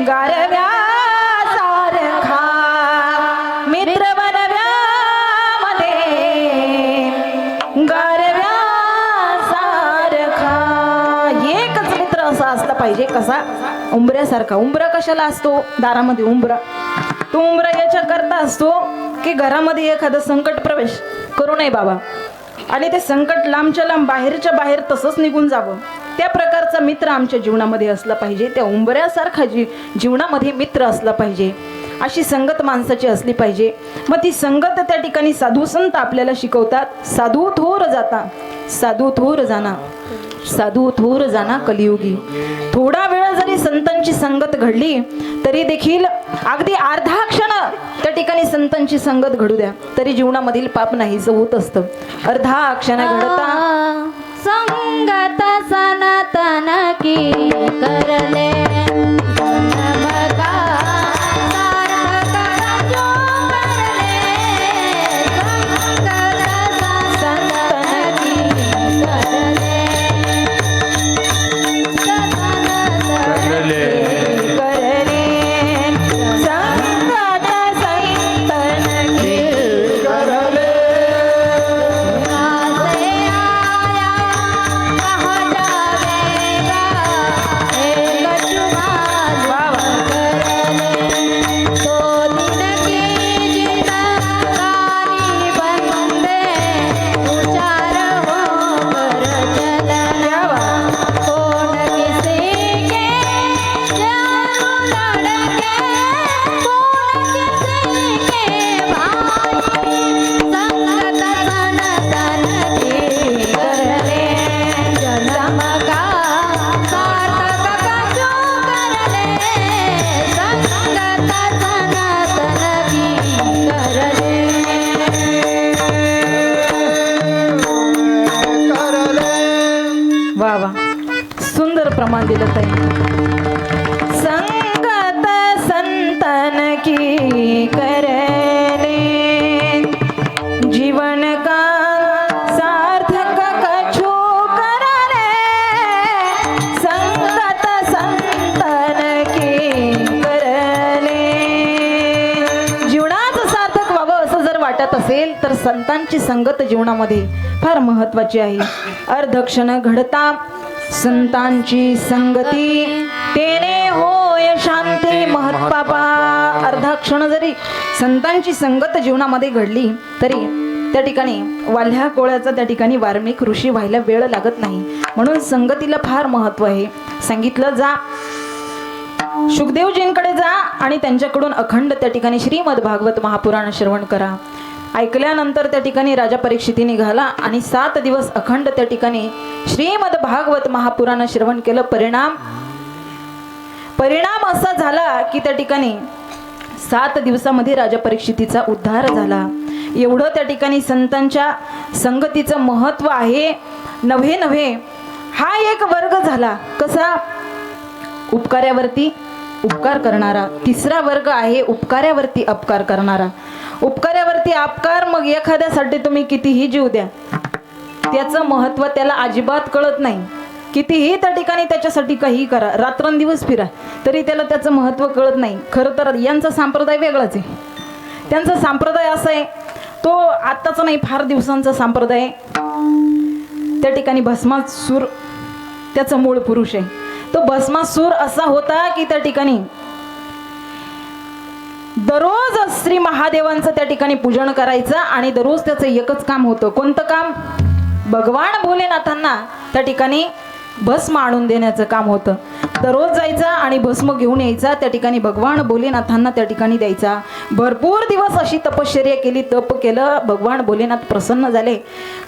गारव्या सारखा, मित्र वनव्यामध्ये गारव्या सारखा. एकच मित्र असा असला पाहिजे कसा, उंबऱ्यासारखा. उंबरा कशाला असतो दारामध्ये उंबरा, तो उंबरा याच्या करता असतो की घरामध्ये एखादं संकट प्रवेश करू नये बाबा आणि ते संकट लांबच्या लांब बाहेरच्या बाहेर तसंच निघून जावं. त्या प्रकारचा मित्र आमच्या जीवनामध्ये असला पाहिजे. त्या उंबऱ्यासारखा जीवनामध्ये मित्र असला पाहिजे. अशी संगत माणसाची असली पाहिजे. मग ती संगत त्या ठिकाणी साधू संत आपल्याला शिकवतात. साधू थोर जाता, साधू थोर जाना, साधू थोर जाना कलियुगी. थोडा वेळ जरी संतांची संगत घडली तरी देखील अगदी अर्धा क्षण त्या ठिकाणी संतांची संगत घडू द्या तरी जीवनामधील पाप नाहीच होत असतं. अर्धा क्षण घडता संगत सनातन की करले नमका सार्थक जो करले संगत सनातन की करले करले संगत संतन की करले से आया कहा जावेगा एक जुबान करले तो दिन की जिंदगानी बंदे उचार हो कर चलना कौन किसी के जानू लड़के कौन किसी के भाई संगत सनातन की करले जन्म का सार्थक का जो करले संगत सनातन की करले वा वा, सुंदर प्रमाण दिलं ताई. संगत संतन की करले जीवन का सार्थक कछु करले. संगत संतन की करले. जीवनाचं सार्थक व्हावं असं जर वाटत असेल तर संतांची संगत जीवनामध्ये फार महत्वाची आहे. अर्धक्षण घडता संतांची संगती तेने होय शांती महत्पापा. अर्धा क्षण जरी संतांची संगत जीवनामध्ये घडली तरी त्या ठिकाणी वाल्ह्या कोळ्याचा त्या ठिकाणी वाल्मिक ऋषी व्हायला वेळ लागत नाही. म्हणून संगतीला फार महत्व आहे. सांगितलं जा शुकदेवजींकडे जा आणि त्यांच्याकडून अखंड त्या ठिकाणी श्रीमद भागवत महापुराण श्रवण करा. ऐकल्यानंतर त्या ठिकाणी राजा परीक्षिती निघाला आणि 7 दिवस अखंड त्या ठिकाणी श्रीमद भागवत महापुराण श्रवण केलं. परिणाम असा झाला की त्या ठिकाणी 7 दिवसामध्ये राजा परीक्षितीचा उद्धार झाला. एवढं त्या ठिकाणी संतांच्या संगतीचं महत्व आहे. नव्हे नव्हे हा एक वर्ग झाला. कसा? उपकार्यावरती उपकार करणारा. तिसरा वर्ग आहे उपकार्यावरती अपकार करणारा. उपकार्यावरती अपकार, मग एखाद्यासाठी तुम्ही कितीही जीव द्या त्याचं महत्व त्याला अजिबात कळत नाही. कितीही त्या ठिकाणी त्याच्यासाठी काही करा, रात्रंदिवस फिरा, तरी त्याला त्याचं महत्व कळत नाही. खरं तर यांचा संप्रदाय वेगळाच आहे. त्यांचा संप्रदाय असा आहे, तो आत्ताचा नाही फार दिवसांचा संप्रदाय आहे. त्या ठिकाणी भस्मासूर त्याचा मूळ पुरुष आहे. तो भस्मासूर असा होता की त्या ठिकाणी दररोज श्री महादेवांचं त्या ठिकाणी पूजन करायचं आणि दररोज त्याचं एकच काम होतं. कोणतं काम? भगवान भोलेनाथांना त्या ठिकाणी भस्म आणून देण्याचं काम होतं. दररोज जायचा आणि भस्म घेऊन यायचा, त्या ठिकाणी भगवान भोलेनाथांना त्या ठिकाणी द्यायचा. भरपूर दिवस अशी तपश्चर्या केली, तप केलं. भगवान भोलेनाथ प्रसन्न झाले.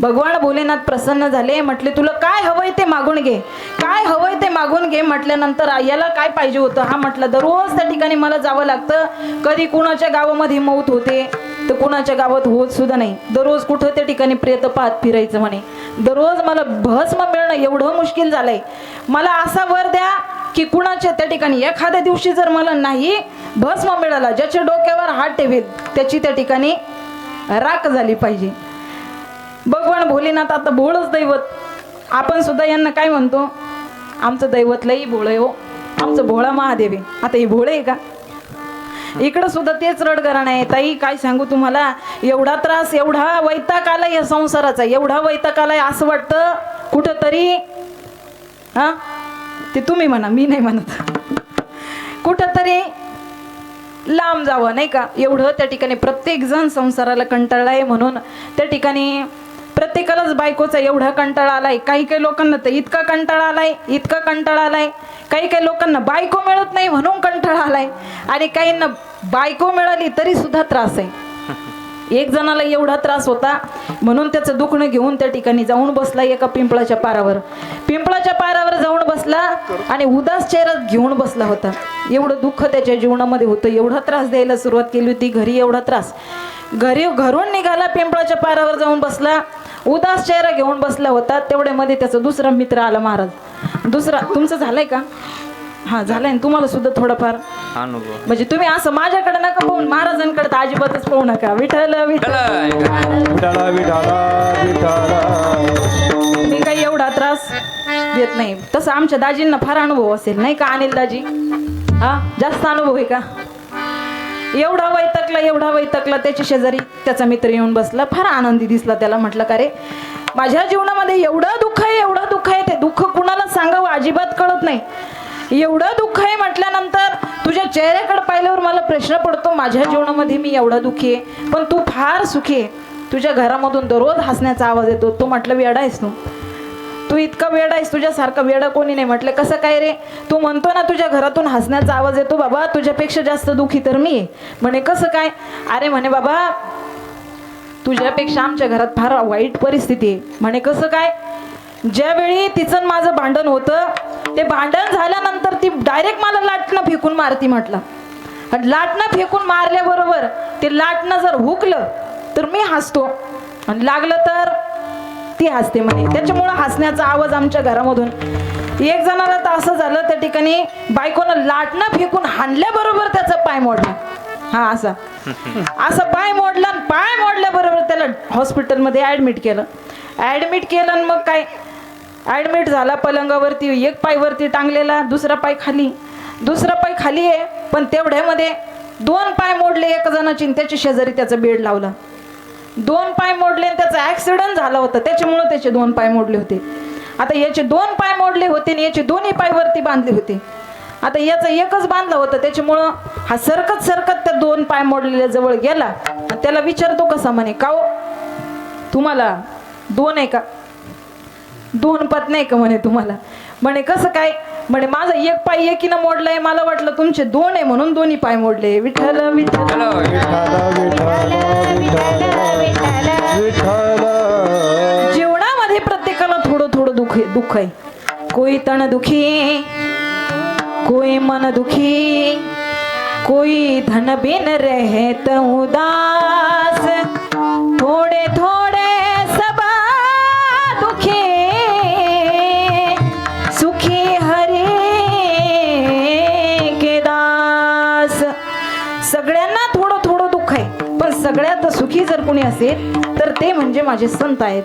भगवान भोलेनाथ प्रसन्न झाले. म्हटले तुला काय हवंय ते मागून घे, काय हवंय ते मागून घे. म्हटल्यानंतर याला काय पाहिजे होतं? हा म्हटलं दररोज त्या ठिकाणी मला जावं लागतं. कधी कुणाच्या गावामध्ये मौत होते तर कुणाच्या गावात होत सुद्धा नाही. दररोज कुठं त्या ठिकाणी प्रेत पाहत फिरायचं म्हणे. दररोज मला भस्म मिळणं एवढं मुश्किल झालंय. मला असा वर द्या की कुणाच्या त्या ठिकाणी एखाद्या दिवशी जर मला नाही भस्म मिळाला, ज्याच्या डोक्यावर हात ठेवेल त्याची त्या ठिकाणी राख झाली पाहिजे. भगवान भोलेनाथ आता भोळच दैवत. आपण सुद्धा यांना काय म्हणतो? आमचं दैवत लई भोळ आहे हो, आमचं भोळा महादेव आहे. आता हे भोळे आहे का? इकडं सुद्धा तेच रडगाणं आहे. ताई काय सांगू तुम्हाला, एवढा त्रास, एवढा वैताग आलाय या संसाराचा, एवढा वैताग आलाय असं वाटतं कुठंतरी, हा ते तुम्ही म्हणा, मी नाही म्हणत, कुठंतरी लांब जावं नाही का. एवढं त्या ठिकाणी प्रत्येक जण संसाराला कंटाळलाय. म्हणून त्या ठिकाणी प्रत्येकालाच बायकोचा एवढा कंटाळा आलाय, काही काही लोकांना तर इतका कंटाळा आलाय, इतका कंटाळा आलाय, काही काही लोकांना बायको मिळत नाही म्हणून कंटाळा आलाय, आणि काहींना बायको मिळाली तरी सुद्धा त्रास आहे. एक जणाला एवढा त्रास होता म्हणून त्याचं दुखणं घेऊन त्या ठिकाणी जाऊन बसला एका पिंपळाच्या पारावर. पिंपळाच्या पारावर जाऊन बसला आणि उदास चेहरा घेऊन बसला होता. एवढं दुःख त्याच्या जीवनामध्ये होतं, एवढा त्रास द्यायला सुरुवात केली होती, घरी एवढा त्रास. घरून निघाला, पिंपळाच्या पारावर जाऊन बसला, उदास चेहरा घेऊन बसला होता. तेवढ्यामध्ये त्याचा दुसरा मित्र आला, महाराज. दुसरा तुमचं झालंय का? हा झालंय ना, तुम्हाला सुद्धा थोडंफार अनुभव. म्हणजे तुम्ही असं माझ्याकडे नका पाहून महाराजांकडे तर अजिबातच पाहू नका. विठ्ठल विठ्ठल. विठाला विठाला विठाला. मी काही एवढा त्रास देत नाही. तसं आमच्या दाजींना फार अनुभव असेल नाही का अनिल दाजी? हा जास्त अनुभव आहे का? एवढा वैतकला त्याच्या शेजारी त्याचा मित्र येऊन बसला, फार आनंदी दिसला त्याला. म्हटलं का रे, माझ्या जीवनामध्ये एवढं दुःख आहे, ते दुःख कुणाला सांगावं अजिबात कळत नाही. एवढं दुःख आहे म्हटल्यानंतर तुझ्या चेहऱ्याकडे पाहिल्यावर मला प्रश्न पडतो, माझ्या जीवनामध्ये मी एवढा दुःखी आहे पण तू फार सुखी आहे. तुझ्या घरामधून दररोज हसण्याचा आवाज येतो. तो म्हटलं वेडा आहेस तू इतका वेडा आहेस, तुझ्यासारखा वेडा कोणी नाही. म्हटलं कसं काय रे? तू म्हणतो ना तुझ्या घरातून हसण्याचा आवाज येतो, बाबा तुझ्यापेक्षा जास्त दुःखी तर मी आहे. म्हणे कसं काय? अरे म्हणे बाबा तुझ्यापेक्षा आमच्या घरात फार वाईट परिस्थिती आहे. म्हणे कसं काय? ज्यावेळी तिचं आणि माझं भांडण होतं, ते भांडण झाल्यानंतर ती डायरेक्ट मला लाटणं फेकून मारती. म्हटलं लाटणं फेकून मारल्याबरोबर ते लाटणं जर हुकलं तर मी हसतो आणि लागलं तर ती हसते म्हणे. त्याच्यामुळं हसण्याचा आवाज आमच्या घरामधून. एक जणाला तर असं झालं, त्या ठिकाणी बायकोनं लाटणं फेकून हाणल्याबरोबर त्याचा पाय मोडला. हा असं पाय मोडला, पाय मोडल्याबरोबर त्याला हॉस्पिटलमध्ये ॲडमिट केलं आणि मग काय ॲडमिट झाला पलंगावरती. एक पाय वरती टांगलेला, दुसरा पाय खाली आहे. पण तेवढ्यामध्ये 2 पाय मोडले एक जणाची, त्याच्या शेजारी त्याचा बेड लावला. 2 पाय मोडले, त्याचा ॲक्सिडेंट झाला होता, त्याच्यामुळे त्याचे 2 पाय मोडले होते. आता याचे 2 पाय मोडले होते आणि याचे दोन्ही पाय वरती बांधले होते. आता याचा एकच बांधला होता, त्याच्यामुळं हा सरकत त्या 2 पाय मोडलेल्या जवळ गेला आणि त्याला विचारतो कसा, म्हणे का हो तुम्हाला 2 आहे का? 2 पत्नी आहे का म्हणे तुम्हाला? म्हणे कसं काय? म्हणे माझा एक पाय एकीनं मोडलाय, मला वाटलं तुमचे 2 आहे म्हणून दोन्ही पाय मोडले. विठ्ठल विठ्ठल जीवनामध्ये प्रत्येकाला थोडं दुःख आहे. कोई तन दुखी, कोई मन दुखी, कोई धन बिन रहत उदास, थोड़े सब दुखी, सुखी हरि के दास. सगळ्यांना थोडं दुःख आहे, पण सगळ्यात सुखी जर कोणी असेल तर ते म्हणजे माझे संत आहेत.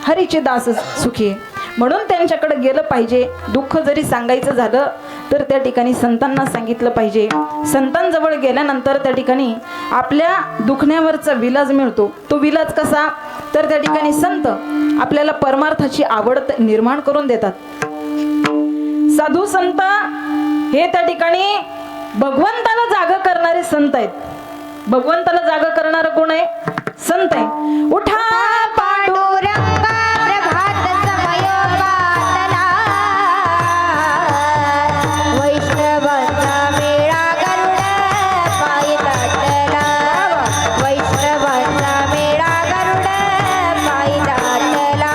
हरीचे दास सुखी आहे म्हणून त्यांच्याकडे गेलं पाहिजे. दुःख जरी सांगायचं झालं तर त्या ठिकाणी संतांना सांगितलं पाहिजे. संतांजवळ गेल्यानंतर त्या ठिकाणी आपल्या दुखण्यावरचा विलाज मिळतो. तो विलाज कसा? तर त्या ठिकाणी संत आपल्याला परमार्थाची आवड निर्माण करून देतात. साधू संत हे त्या ठिकाणी भगवंताला जागा करणारे संत आहेत. भगवंताला जागा करणारा कोण आहे? संत आहे. उठा पांडुरंगा प्रभात समयो पातला, वैष्णवांचा मेळा गरुड पायी दाटला, वैष्णवांचा मेळा गरुड पायी दाटला.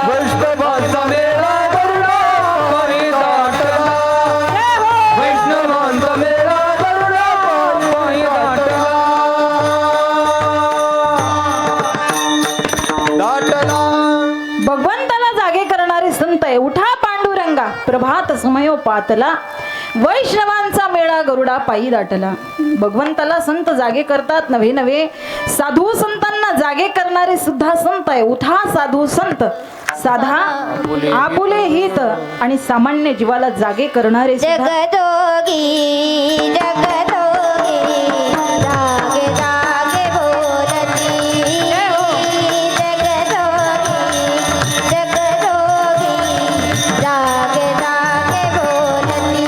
वैष्णवांचा मेळा गरुडा पायी दाटला, वैष्णवांचा मेळा गरुडा पायी दाटला. भगवंताला जागे करणारे संत आहे. उठा पांडुरंगा प्रभात समयो पातला, वैष्णवांचा मेळा गरुडा पायी दाटला. भगवंताला संत जागे करतात. नवे साधू संतांना जागे करणारे सुद्धा संत आहे. उठा साधू संत, साधा आपुले हित आणि सामान्य जीवाला जागे करणारे सुद्धा. जगदोगी जागे जागे बोलती, जगदोगी जागे जागे बोलती.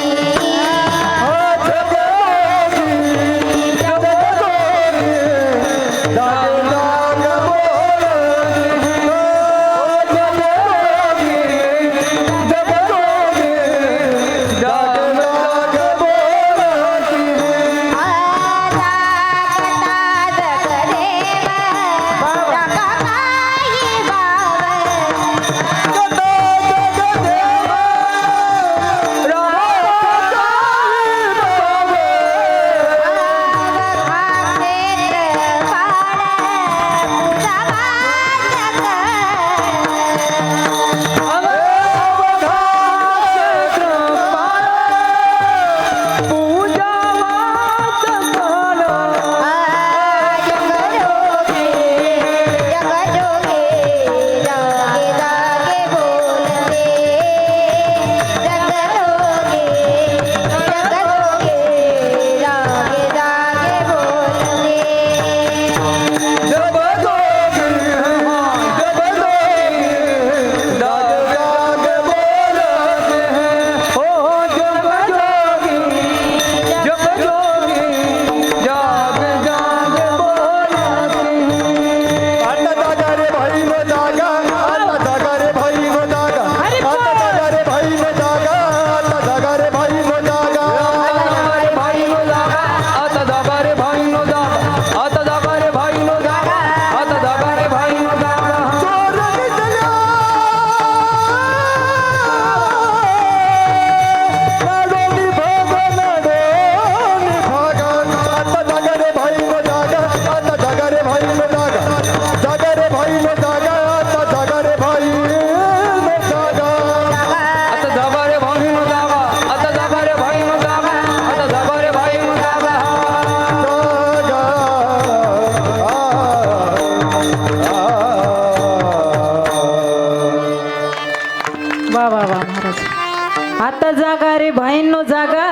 आता जागा रे भाईंनो जागा,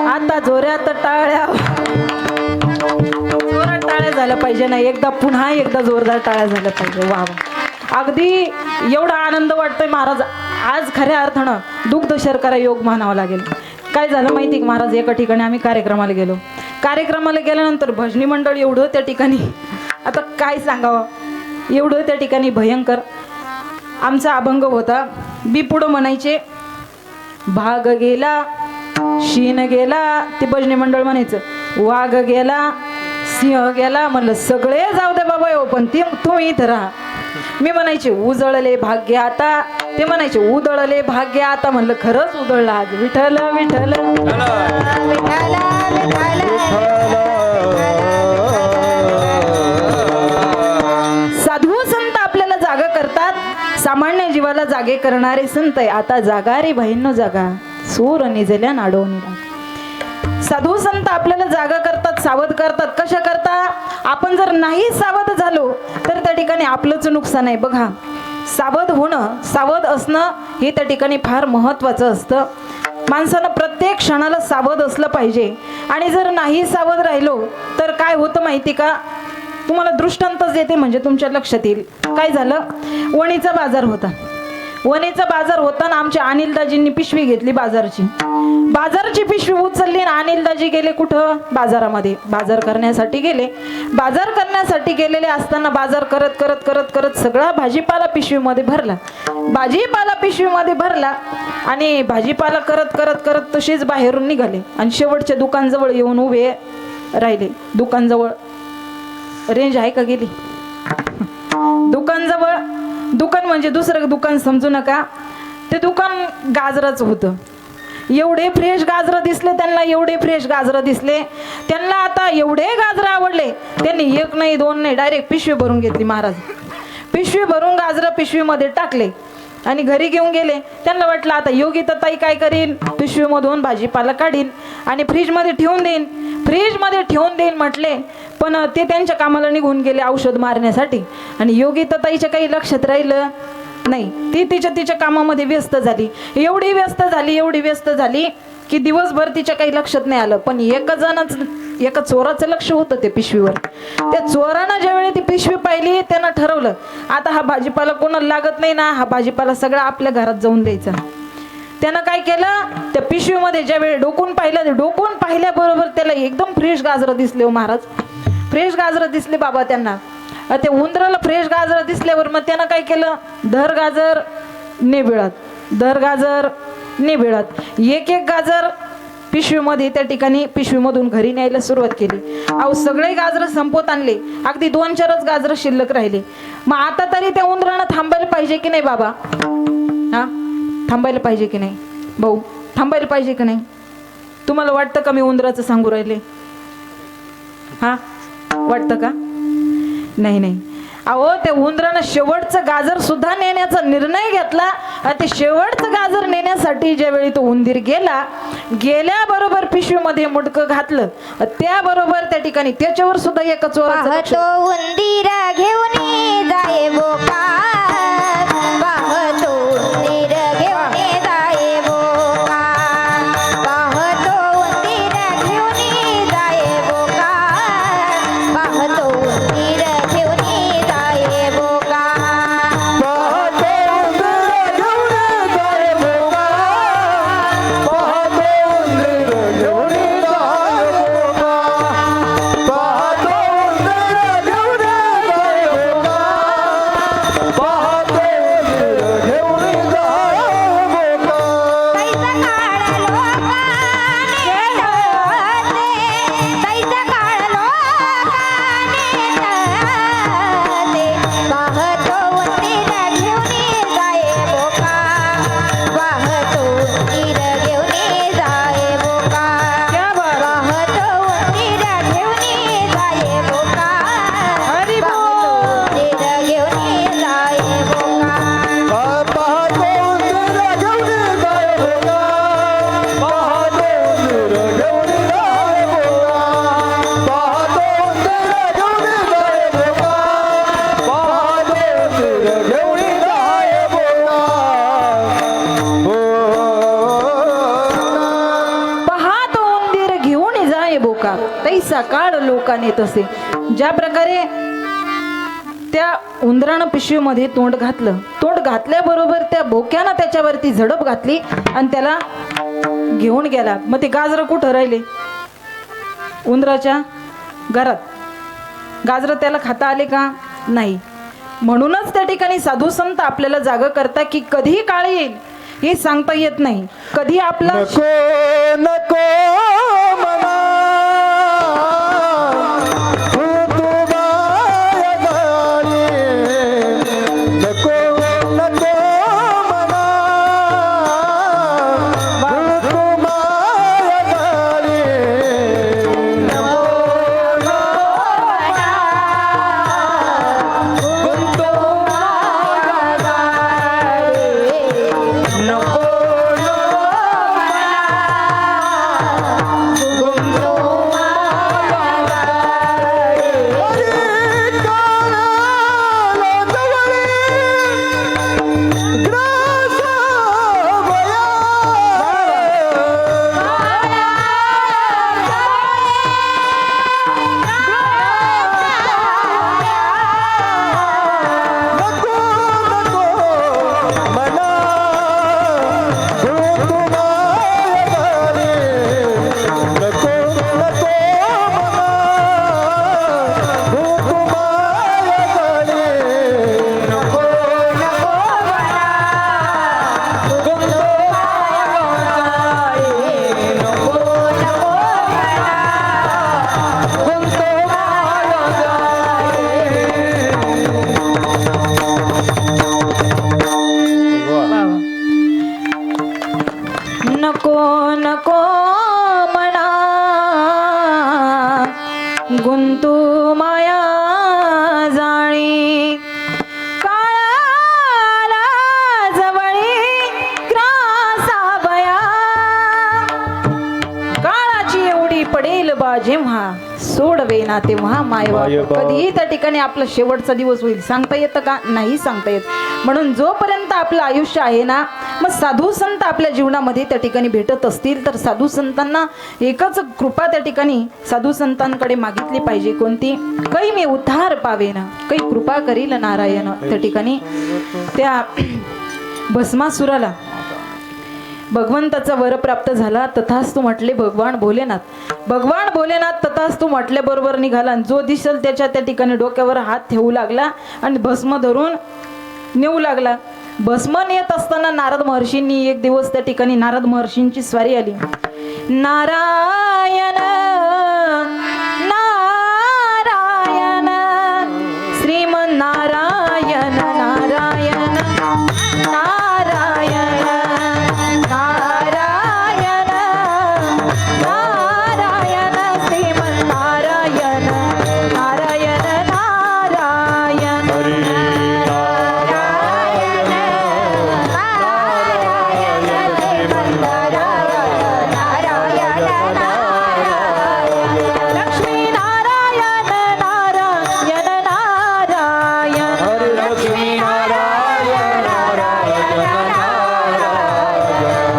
आता जोरात टाळ्या. जोरात टाळ्या झाल्या पाहिजे ना, एकदा पुन्हा एकदा जोरदार टाळ्या झाल्या पाहिजे. वा वा, अगदी एवढा आनंद वाटतोय महाराज. आज खऱ्या अर्थानं दुग्ध शर्करा योग म्हणावं लागेल. काय झालं माहिती का महाराज, एका ठिकाणी आम्ही कार्यक्रमाला गेलो. कार्यक्रमाला गेल्यानंतर भजनी मंडळ एवढं त्या ठिकाणी, आता काय सांगावं, एवढं त्या ठिकाणी भयंकर. आमचा अभंग होता. बी पुढं म्हणायचे, भाग गेला शीन गेला, ते भजनी मंडळ म्हणायचं. वाघ गेला सिंह गेला, म्हणलं सगळे जाऊ दे बाबा हो, पण तुम्ही इथं राहा. मी म्हणायचे उजळले भाग्य आता, ते म्हणायचे उदळले भाग्य आता. म्हणलं खरंच उदळलं आज. विठ्ठल विठ्ठल विठाला साधू संत आपल्याला जागा करतात, सामान्य जीवाला जागे करणारे संत आहे. आता जागा रे बहिणीनो जागा, सूर निजल्या नाडवणीला. साधू संत आपल्याला जागा करतात, सावध करतात. कशा करता? आपण जर नाही सावध झालो तर त्या ठिकाणी आपलंच नुकसान आहे. बघा, सावध होणं, सावध असणं हे त्या ठिकाणी फार महत्वाचं असतं. माणसानं प्रत्येक क्षणाला सावध असलं पाहिजे. आणि जर नाही सावध राहिलो तर काय होतं माहिती का? तुम्हाला दृष्टांतच देते म्हणजे तुमच्या लक्षात येईल. काय झालं, वणीचा बाजार होता. वणीचा बाजार होताना आमच्या अनिलदाजींनी पिशवी घेतली बाजारची. बाजारची पिशवी उचलली आणि अनिलदाजी गेले कुठं? बाजारामध्ये बाजार करण्यासाठी गेले. बाजार करण्यासाठी गेलेले असताना बाजार करत करत करत करत सगळा भाजीपाला पिशवीमध्ये भरला. भाजीपाला पिशवीमध्ये भरला आणि भाजीपाला करत करत करत तसेच बाहेरून निघाले आणि शेवटच्या दुकानजवळ येऊन उभे राहिले. दुकानजवळ रेंज आहे का गेली? दुकानजवळ, दुकान म्हणजे दुसरं दुकान समजू नका, ते दुकान गाजराचं होतं. एवढे फ्रेश गाजरं दिसले त्यांना, एवढे फ्रेश गाजरं दिसले त्यांना. आता एवढे गाजरं आवडले, त्यांनी एक नाही दोन नाही डायरेक्ट पिशवी भरून घेतली. महाराज पिशवी भरून गाजरं पिशवीमध्ये टाकले आणि घरी घेऊन गेले. त्यांना वाटलं आता योगिता ताई काय करीन, पिशवीमधून भाजीपाला काढीन आणि फ्रीजमध्ये ठेवून देईन. फ्रीजमध्ये ठेवून देईन म्हटले, पण ते त्यांच्या कामाला निघून गेले औषध मारण्यासाठी. आणि योगिता ताईच्या काही लक्षात राहिलं नाही. ती तिच्या कामामध्ये व्यस्त झाली. एवढी व्यस्त झाली की दिवसभर तिच्या काही लक्षात नाही आलं. पण एका चोराचं लक्ष होतं ते पिशवीवर. त्या चोरानं ज्यावेळी ती पिशवी पाहिली त्यानं ठरवलं आता हा भाजीपाला कोणाला लागत नाही ना, हा भाजीपाला सगळा आपल्या घरात जाऊन द्यायचा. त्यानं काय केलं, त्या पिशवीमध्ये ज्यावेळी डोकून पाहिलं, ते डोकून पाहिल्याबरोबर त्याला एकदम फ्रेश गाजरं दिसले. हो महाराज, फ्रेश गाजरं दिसले बाबा त्यांना. ते उंदराला फ्रेश गाजर दिसल्यावर मग त्यानं काय केलं, धर गाजर निबिळत, धर गाजर निबिळत, एक एक गाजर पिशवीमध्ये त्या ठिकाणी पिशवीमधून घरी न्यायला सुरुवात केली. अहो सगळे गाजर संपवत आणले, अगदी 2-4च गाजर शिल्लक राहिले. मग आता तरी त्या उंदरानं थांबायला पाहिजे की नाही बाबा? हा, थांबायला पाहिजे की नाही भाऊ? थांबायला पाहिजे की नाही? तुम्हाला वाटतं का मी उंदराचं सांगू राहिले? हा, वाटतं का? नाही नाही. अहो त्या उंदरानं शेवटचं गाजर सुद्धा नेण्याचा निर्णय घेतला. आणि ते शेवटचं गाजर नेण्यासाठी ज्यावेळी तो उंदीर गेल्याबरोबर पिशवीमध्ये मुडकं घातलं, त्याबरोबर त्या ठिकाणी त्याच्यावर सुद्धा एका चोराचं लक्ष. पाहतो उंदीर घेऊन जाये बोका, पाहतो उंदीर घेऊन जाये बोका, पाहतो उंदीर घेऊन जाये बोका, पाहतो उंदीर घेऊन जाये बोका. पाहतो उंदीर घेऊन जाये बोका, काळ लोकांनी तसे. ज्या प्रकारे त्या उंदरानं पिशवीमध्ये तोंड घातलं, तोंड घातल्याबरोबर त्या बोक्यानं त्याच्यावरती झडप घातली आणि त्याला घेऊन गेला. मग ते गाजरं कुठं राहिले? उंदराच्या घरात. गाजरं त्याला खाता आले का? नाही. म्हणूनच त्या ठिकाणी साधू संत आपल्याला जागं करतात की कधी काळ येईल हे सांगता येत नाही. कधी आपला नको नको म्हणा तू माया झाली. नको नको म्हणा तू माया झाली. नको नको म्हणा गुंतू माया जाळी. काळाला जवळी ग्रासा बया. काळाची एवढी पडेल बा जेव्हा सोडवे ना तेव्हा मायबाप. कधीही त्या ठिकाणी आपला शेवटचा दिवस होईल सांगता येतं का? नाही सांगता येत. म्हणून जोपर्यंत आपलं आयुष्य आहे ना, मग साधू संत आपल्या जीवनामध्ये त्या ठिकाणी भेटत असतील तर साधू संतांना एकच कृपा त्या ठिकाणी साधू संतांकडे मागितली पाहिजे. कोणती? काही मी उद्धार पावेन, काही कृपा करील नारायण. त्या ठिकाणी त्या भस्मासुराला भगवंताचा वर प्राप्त झाला. तथास्तु म्हटले भगवान भोलेनाथ. भगवान भोलेनाथ तथास्तु म्हटल्याबरोबर निघाला. जो दिसेल त्याच्या त्या ठिकाणी डोक्यावर हात ठेवू लागला आणि भस्म धरून नेऊ लागला. भस्म नेत असताना नारद महर्षींनी एक दिवस त्या ठिकाणी नारद महर्षींची स्वारी आली. नारायण नारायण श्रीमन नारायण नारायण नारायण नारायण नारायण श्रीमन नारायण नारायण नारायण. लक्ष्मी नारायण नारायण नारायण. लक्ष्मी नारायण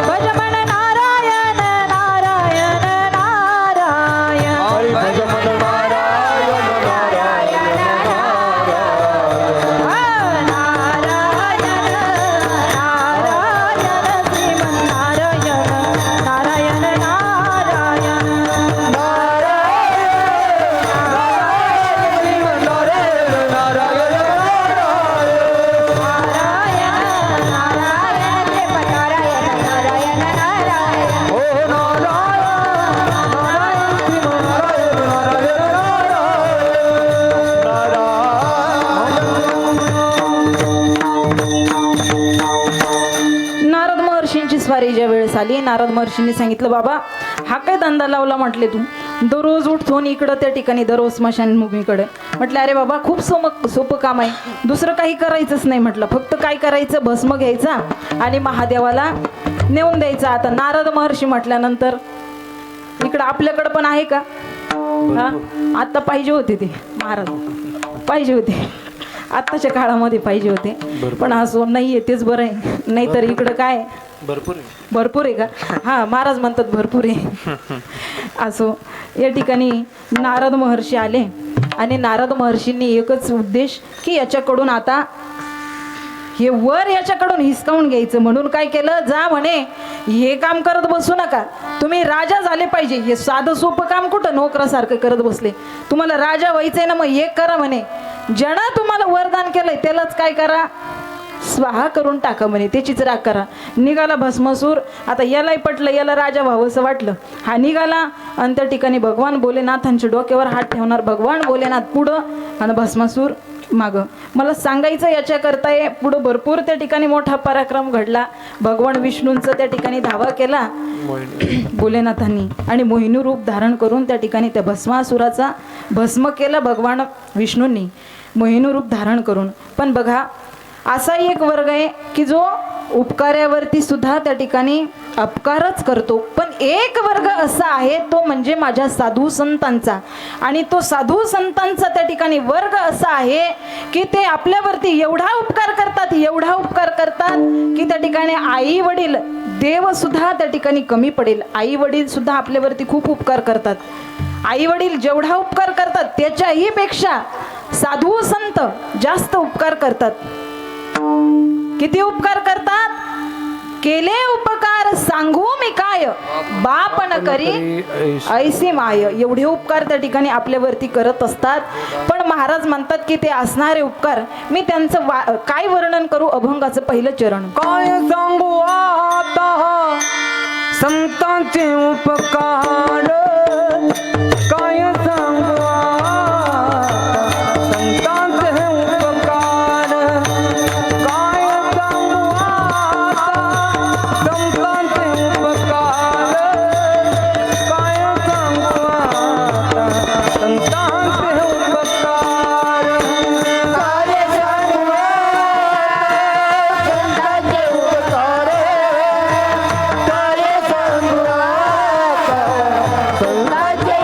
भजमन नारायण नारायण नारायण. नारायण श्रीमन नारायण नारायण नारायण. नारद महर्षींची स्वारी ज्या वेळेस आली, नारद महर्षींनी सांगितलं, बाबा हा काय धंदा लावला म्हटले तू? दररोज उठून इकडं त्या ठिकाणी दररोज स्मशानभूमीकडे. म्हटलं अरे बाबा खूप सोपं काम आहे, दुसरं काही करायचंच नाही. म्हटलं फक्त काय करायचं, भस्म घ्यायचा आणि महादेवाला नेऊन द्यायचा. आता नारद महर्षी म्हटल्यानंतर इकडं आपल्याकडं पण आहे का? हा आता पाहिजे होते ते महाराज, पाहिजे होते आत्ताच्या काळामध्ये पाहिजे होते. पण असो नाहीये तेच बरं आहे. नाहीतर इकडं काय भरपूर आहे. भरपूर आहे का? हा, महाराज म्हणतात भरपूर आहे. असो, या ठिकाणी नारद महर्षी आले आणि नारद महर्षींनी एकच उद्देश की याच्याकडून आता हे वर याच्याकडून हिसकावून घ्यायचं. म्हणून काय केलं, जा म्हणे हे काम करत बसू नका, तुम्ही राजा झाले पाहिजे. हे साधं सोपं काम कुठं नोकरासारखं करत बसले, तुम्हाला राजा व्हायचंय ना, मग हे करा म्हणे. ज्यानं तुम्हाला वरदान केलंय त्यालाच काय करा, स्वाहा करून टाका म्हणे, त्याचीच राग करा. निघाला भस्मासूर. आता यालाही पटलं, याला राजा व्हावंसं वाटलं. हा निघाला आणि त्या ठिकाणी भगवान भोलेनाथांच्या डोक्यावर हात ठेवणार. भगवान भोलेनाथ पुढं आणि भस्मासूर मागं. मला सांगायचं याच्याकरता आहे, पुढं भरपूर त्या ठिकाणी मोठा पराक्रम घडला. भगवान विष्णूंचं त्या ठिकाणी धावा केला भोलेनाथांनी आणि मोहिनी रूप धारण करून त्या ठिकाणी त्या भस्मासुराचा भस्म केला भगवान विष्णूंनी मोहिनी रूप धारण करून. पण बघा, असा एक वर्ग आहे की जो उपकार्यावरती सुद्धा त्या ठिकाणी अपकारच करतो. पण एक वर्ग असा आहे, तो म्हणजे माझ्या साधू संतांचा. आणि तो साधू संतांचा त्या ठिकाणी वर्ग असा आहे की ते आपल्यावरती एवढा उपकार करतात, एवढा उपकार करतात की त्या ठिकाणी आई वडील देव सुद्धा त्या ठिकाणी कमी पडेल. आई वडील सुद्धा आपल्यावरती खूप उपकार करतात. आई वडील जेवढा उपकार करतात त्याच्याही पेक्षा साधू संत जास्त उपकार करतात. किती उपकार करतात, केले उपकार सांगू मी काय, बाप न करी ऐसी माय. एवढे उपकार त्या ठिकाणी आपल्यावरती करत असतात. पण महाराज म्हणतात की ते असणारे उपकार मी त्यांचं काय वर्णन करू. अभंगाचं पहिलं चरण. काय सांगू आता संतांचे उपकार, काय सांगू संतांचे उपकार, काय सांगू संतांचे उपकार, काय सांगू संतांचे उपकार, काय सांगू संतांचे उपकार, काय सांगू संतांचे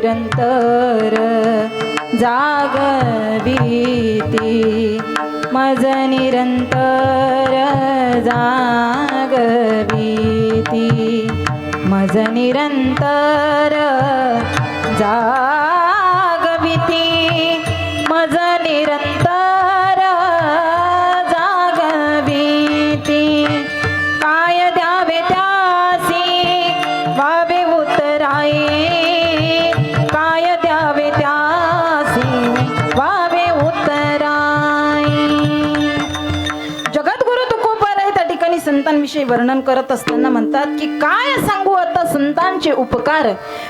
निरंतर जागविती मज निरंतर जागविती मज निरंतर जागविती मज निरंतर जागविती काय द्यावे त्यासी वावे उतराई काय द्यावे त्यासी वावे उतराई जगद्गुरु तुकोबाराय त्या ठिकाणी संतांविषयी वर्णन करत असताना म्हणतात की काय सांगू आता संतांचे उपकार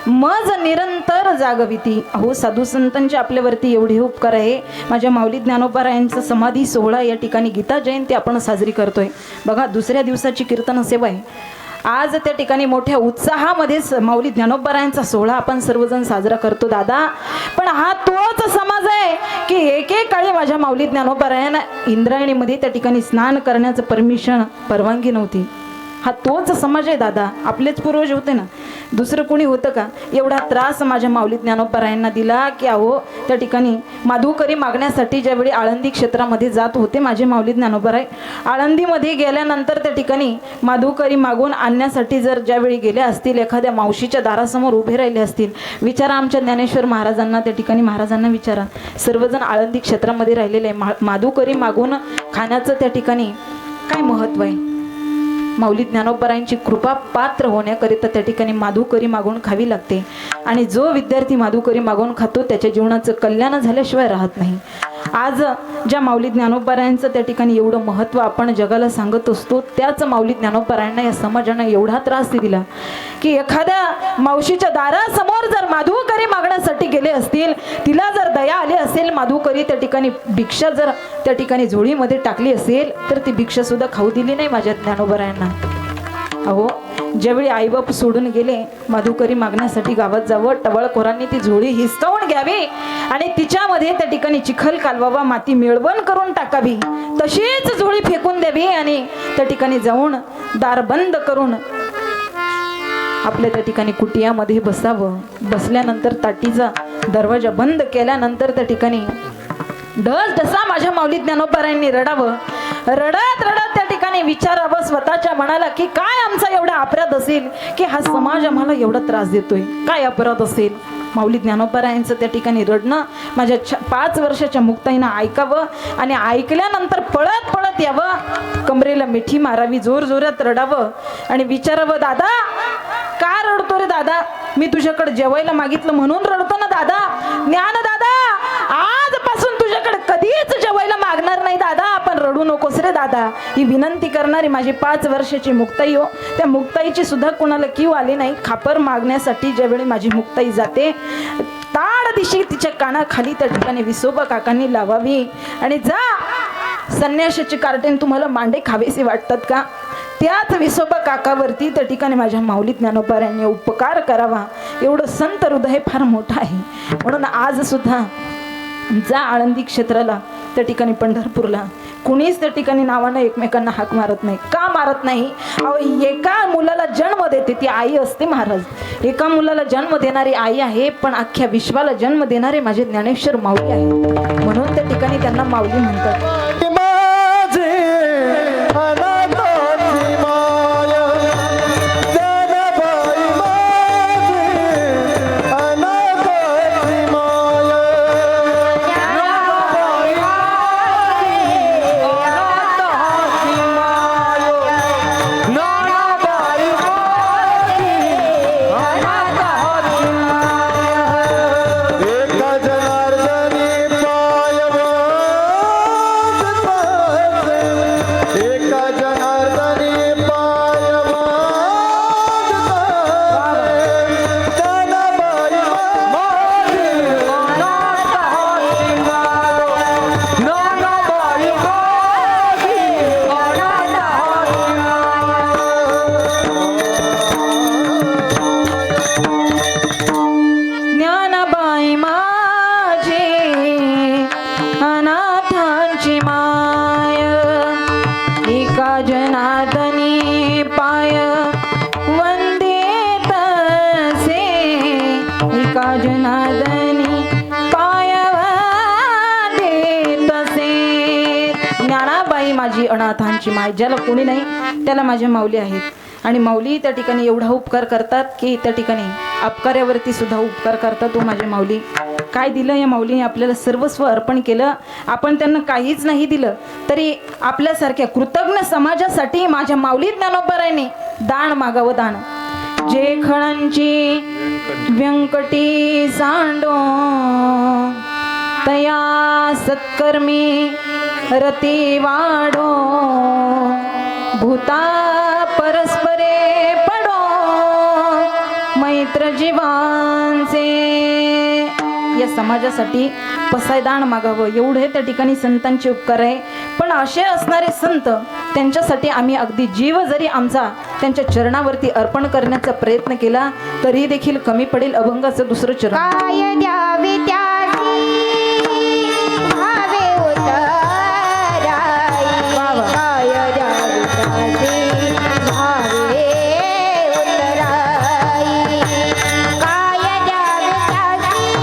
मज निरंतर जागविती. अहो साधू संतांचे आपल्यावरती एवढे उपकार आहे. माझ्या माऊली ज्ञानोबारायांचा समाधी सोहळा या ठिकाणी गीता जयंती आपण साजरी करतोय. बघा दुसऱ्या दिवसाची कीर्तन सेवा आहे. आज त्या ठिकाणी मोठ्या उत्साहामध्ये माऊली ज्ञानोबारायांचा सोहळा आपण सर्वजण साजरा करतो दादा. पण हा तोच समाज आहे की एकेकाळी माझ्या माऊली ज्ञानोबारायांना इंद्रायणीमध्ये त्या ठिकाणी स्नान करण्याचं परवानगी नव्हती. हा तोच समाज आहे दादा. आपलेच पूर्वज होते ना, दुसरं कोणी होतं का? एवढा त्रास माझ्या माऊली ज्ञानोबारायांना दिला की अहो त्या ठिकाणी माधुकरी मागण्यासाठी ज्यावेळी आळंदी क्षेत्रामध्ये जात होते माझे माऊली ज्ञानोबाराय, आळंदीमध्ये गेल्यानंतर त्या ठिकाणी माधुकरी मागून आणण्यासाठी जर ज्यावेळी गेले असतील, एखाद्या मावशीच्या दारासमोर उभे राहिले असतील, विचारा आमच्या ज्ञानेश्वर महाराजांना, त्या ठिकाणी महाराजांना विचारा. सर्वजण आळंदी क्षेत्रामध्ये राहिलेले आहे. माधुकरी मागून खाण्याचं त्या ठिकाणी काय महत्त्व आहे? माऊली ज्ञानोबारायांची कृपा पात्र होण्याकरिता त्या ठिकाणी माधुकरी मागून खावी लागते. आणि जो विद्यार्थी माधुकरी मागून खातो त्याच्या जीवनाचं कल्याण झाल्याशिवाय राहत नाही. आज ज्या माऊली ज्ञानोबारायांचं त्या ठिकाणी एवढं महत्त्व आपण जगाला सांगत असतो, त्याच माऊली ज्ञानोबारायांना या समाजानं एवढा त्रास दिला की एखाद्या मावशीच्या दारासमोर जर माधुकरी मागण्यासाठी गेले असतील, तिला जर दया आली असेल, माधुकरी त्या ठिकाणी भिक्षा जर त्या ठिकाणी झोळीमध्ये टाकली असेल तर ती भिक्षा सुद्धा खाऊ दिली नाही माझ्या ज्ञानोबारायांना. अहो ज्यावेळी आईबाप सोडून गेले, माधुकरी मागण्यासाठी गावात जावं, टवळखोरांनी ती झोळी हिसकावून घ्यावी आणि तिच्यामध्ये त्या ठिकाणी चिखल कालवावा, माती मिळवण करून टाकावी, तशीच झोळी फेकून द्यावी आणि त्या ठिकाणी जाऊन दार बंद करून आपल्या त्या ठिकाणी कुटियामध्ये बसावं. बसल्यानंतर ताटीचा दरवाजा बंद केल्यानंतर त्या ठिकाणी ढसा माझ्या माऊली ज्ञानोबारायांनी रडावं. रडत रडत त्या ठिकाणी विचारावं स्वतःच्या मनाला की काय आमचा एवढा अपराध असेल की हा समाज आम्हाला एवढा त्रास देतोय, काय अपराध असेल? माऊली ज्ञानोबारायांचं त्या ठिकाणी रडणं माझ्या 5 वर्षाच्या मुक्ताईनं ऐकावं आणि ऐकल्यानंतर पळत पळत यावं, कमरेला मिठी मारावी, जोर जोरात रडावं आणि विचारावं, दादा का रडतो रे दादा? मी तुझ्याकडे जेवायला मागितलं म्हणून रडतो ना दादा. ज्ञान दादा आजपासून तुझ्याकडे कधीच जेवायला मागणार नाही दादा, आपण रडू नकोस रे दादा. ही विनंती करणारी माझी 5 वर्षाची मुक्ताई हो. त्या मुक्ताईची सुद्धा कोणाला कीव आली नाही. खापर मागण्यासाठी ज्यावेळी माझी मुक्ताई जाते, ताड दिशी तिच्या कानाखाली त्या ठिकाणी विसोबा काकांनी लावावी आणि जा संन्याशाची कार्टेन तुम्हाला मांडे खावेसे वाटतात का? त्याच विसोबा काकावरती त्या ठिकाणी माझ्या माऊली ज्ञानोबारायांनी उपकार करावा. एवढं संत हृदय फार मोठं आहे. म्हणून आज सुद्धा जा आळंदी क्षेत्राला, त्या ठिकाणी पंढरपूरला कुणीच त्या ठिकाणी नावानं एकमेकांना हाक मारत नाही. का मारत नाही? अहो एका मुलाला जन्म देते ती आई असते महाराज. एका मुलाला जन्म देणारी आई आहे, पण अख्ख्या विश्वाला जन्म देणारे माझे ज्ञानेश्वर माऊली आहे. म्हणून त्या ठिकाणी त्यांना माऊली म्हणतात. बाई माझी अनाथांची माय. ज्याला कोणी नाही त्याला माझ्या माऊली आहेत आणि माऊली त्या ठिकाणी एवढा उपकार करतात की त्या ठिकाणी अपकार्यावरती सुद्धा उपकार करतात. तो माझ्या माऊली काय दिलं या माऊलीने आपल्याला सर्वस्व अर्पण केलं. आपण त्यांना काहीच नाही दिलं तरी आपल्यासारख्या कृतज्ञ समाजासाठी माझ्या माऊली ज्ञानोबराने दान मागावं दान. जे खणांची व्यंकटी सांडो तया सत्कर्मी रती वाढो भूता परस्परे पडो मैत्र जीवांचे. या समाजासाठी पसायदान मागावं एवढे त्या ठिकाणी संतांचे उपकार आहे. पण असे असणारे संत त्यांच्यासाठी आम्ही अगदी जीव जरी आमचा त्यांच्या चरणावरती अर्पण करण्याचा प्रयत्न केला तरी देखील कमी पडेल. अभंगाचं दुसरं चरण. काय द्यावे त्यासी भावे उतराई. काय द्यावे त्यासी भावे उतराई.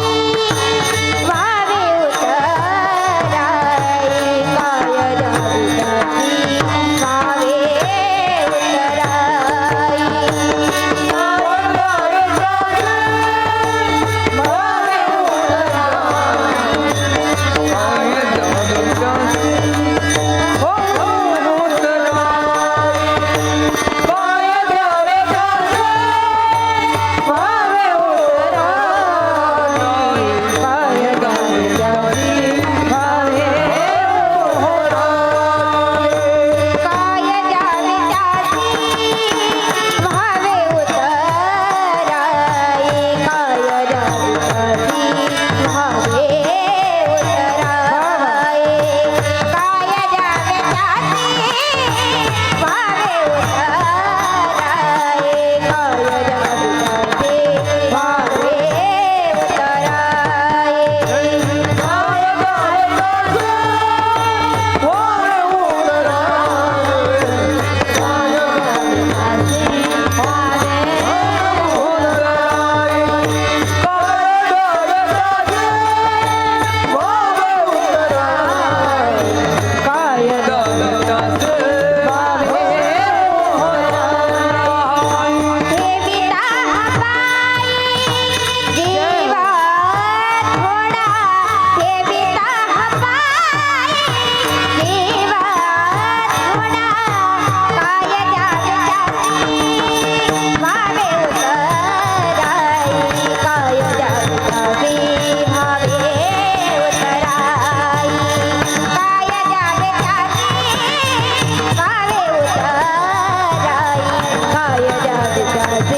काय द्यावे त्यासी भावे उतराई.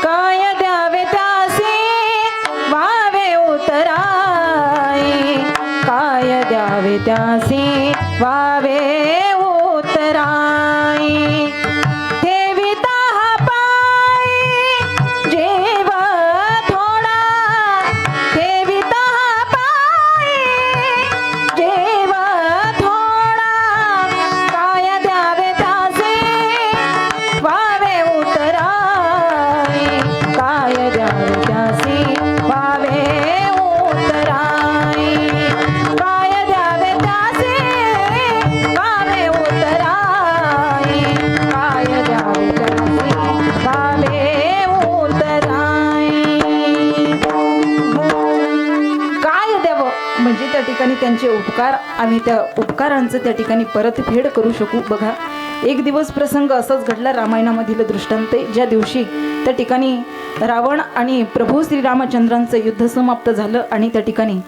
काय द्यावे त्यासी भावे त्यासी वावे उतराई ठेविता हा पाय जीव थोडा ठेविता हा पाय जीव थोडा काय द्यावे त्यासी वावे उतराई काय द्यावे त्यासी वावे उतराई काय द्यावे त्यासी वावे उतराई काय द्यावे त्यासी वावे उतराई काय द्यावं म्हणजे त्या ठिकाणी त्यांचे उपकार आम्ही त्या उपकारांचं त्या ठिकाणी परतफेड करू शकू. बघा एक दिवस प्रसंग असाच घडला रामायणामधील दृष्टांत ज्या दिवशी त्या ठिकाणी रावण आणि प्रभू श्रीरामचंद्रांचं युद्ध समाप्त झालं आणि त्या ठिकाणी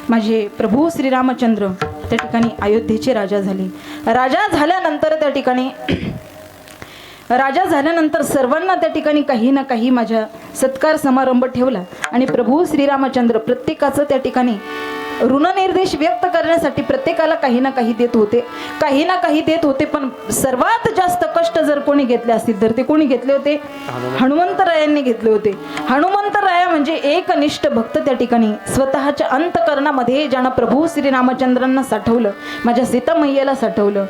माझे प्रभू श्रीरामचंद्र त्या ठिकाणी अयोध्येचे राजा झाले. राजा झाल्यानंतर सर्वांना त्या ठिकाणी काही ना काही माझ्या सत्कार समारंभ ठेवला आणि प्रभू श्रीरामचंद्र प्रत्येकाचं त्या ठिकाणी ऋणनिर्देश व्यक्त करण्यासाठी प्रत्येकाला काही ना काही देत होते, काही ना काही देत होते. पण सर्वात जास्त कष्ट जर कोणी घेतले असतील तर ते कोणी घेतले होते? हनुमंतरायांनी घेतले होते. हनुमंतराया म्हणजे एकनिष्ठ भक्त. त्या ठिकाणी स्वतःच्या अंतकरणामध्ये ज्यानं प्रभू श्रीरामचंद्रांना साठवलं, माझ्या सीता मैयाला साठवलं.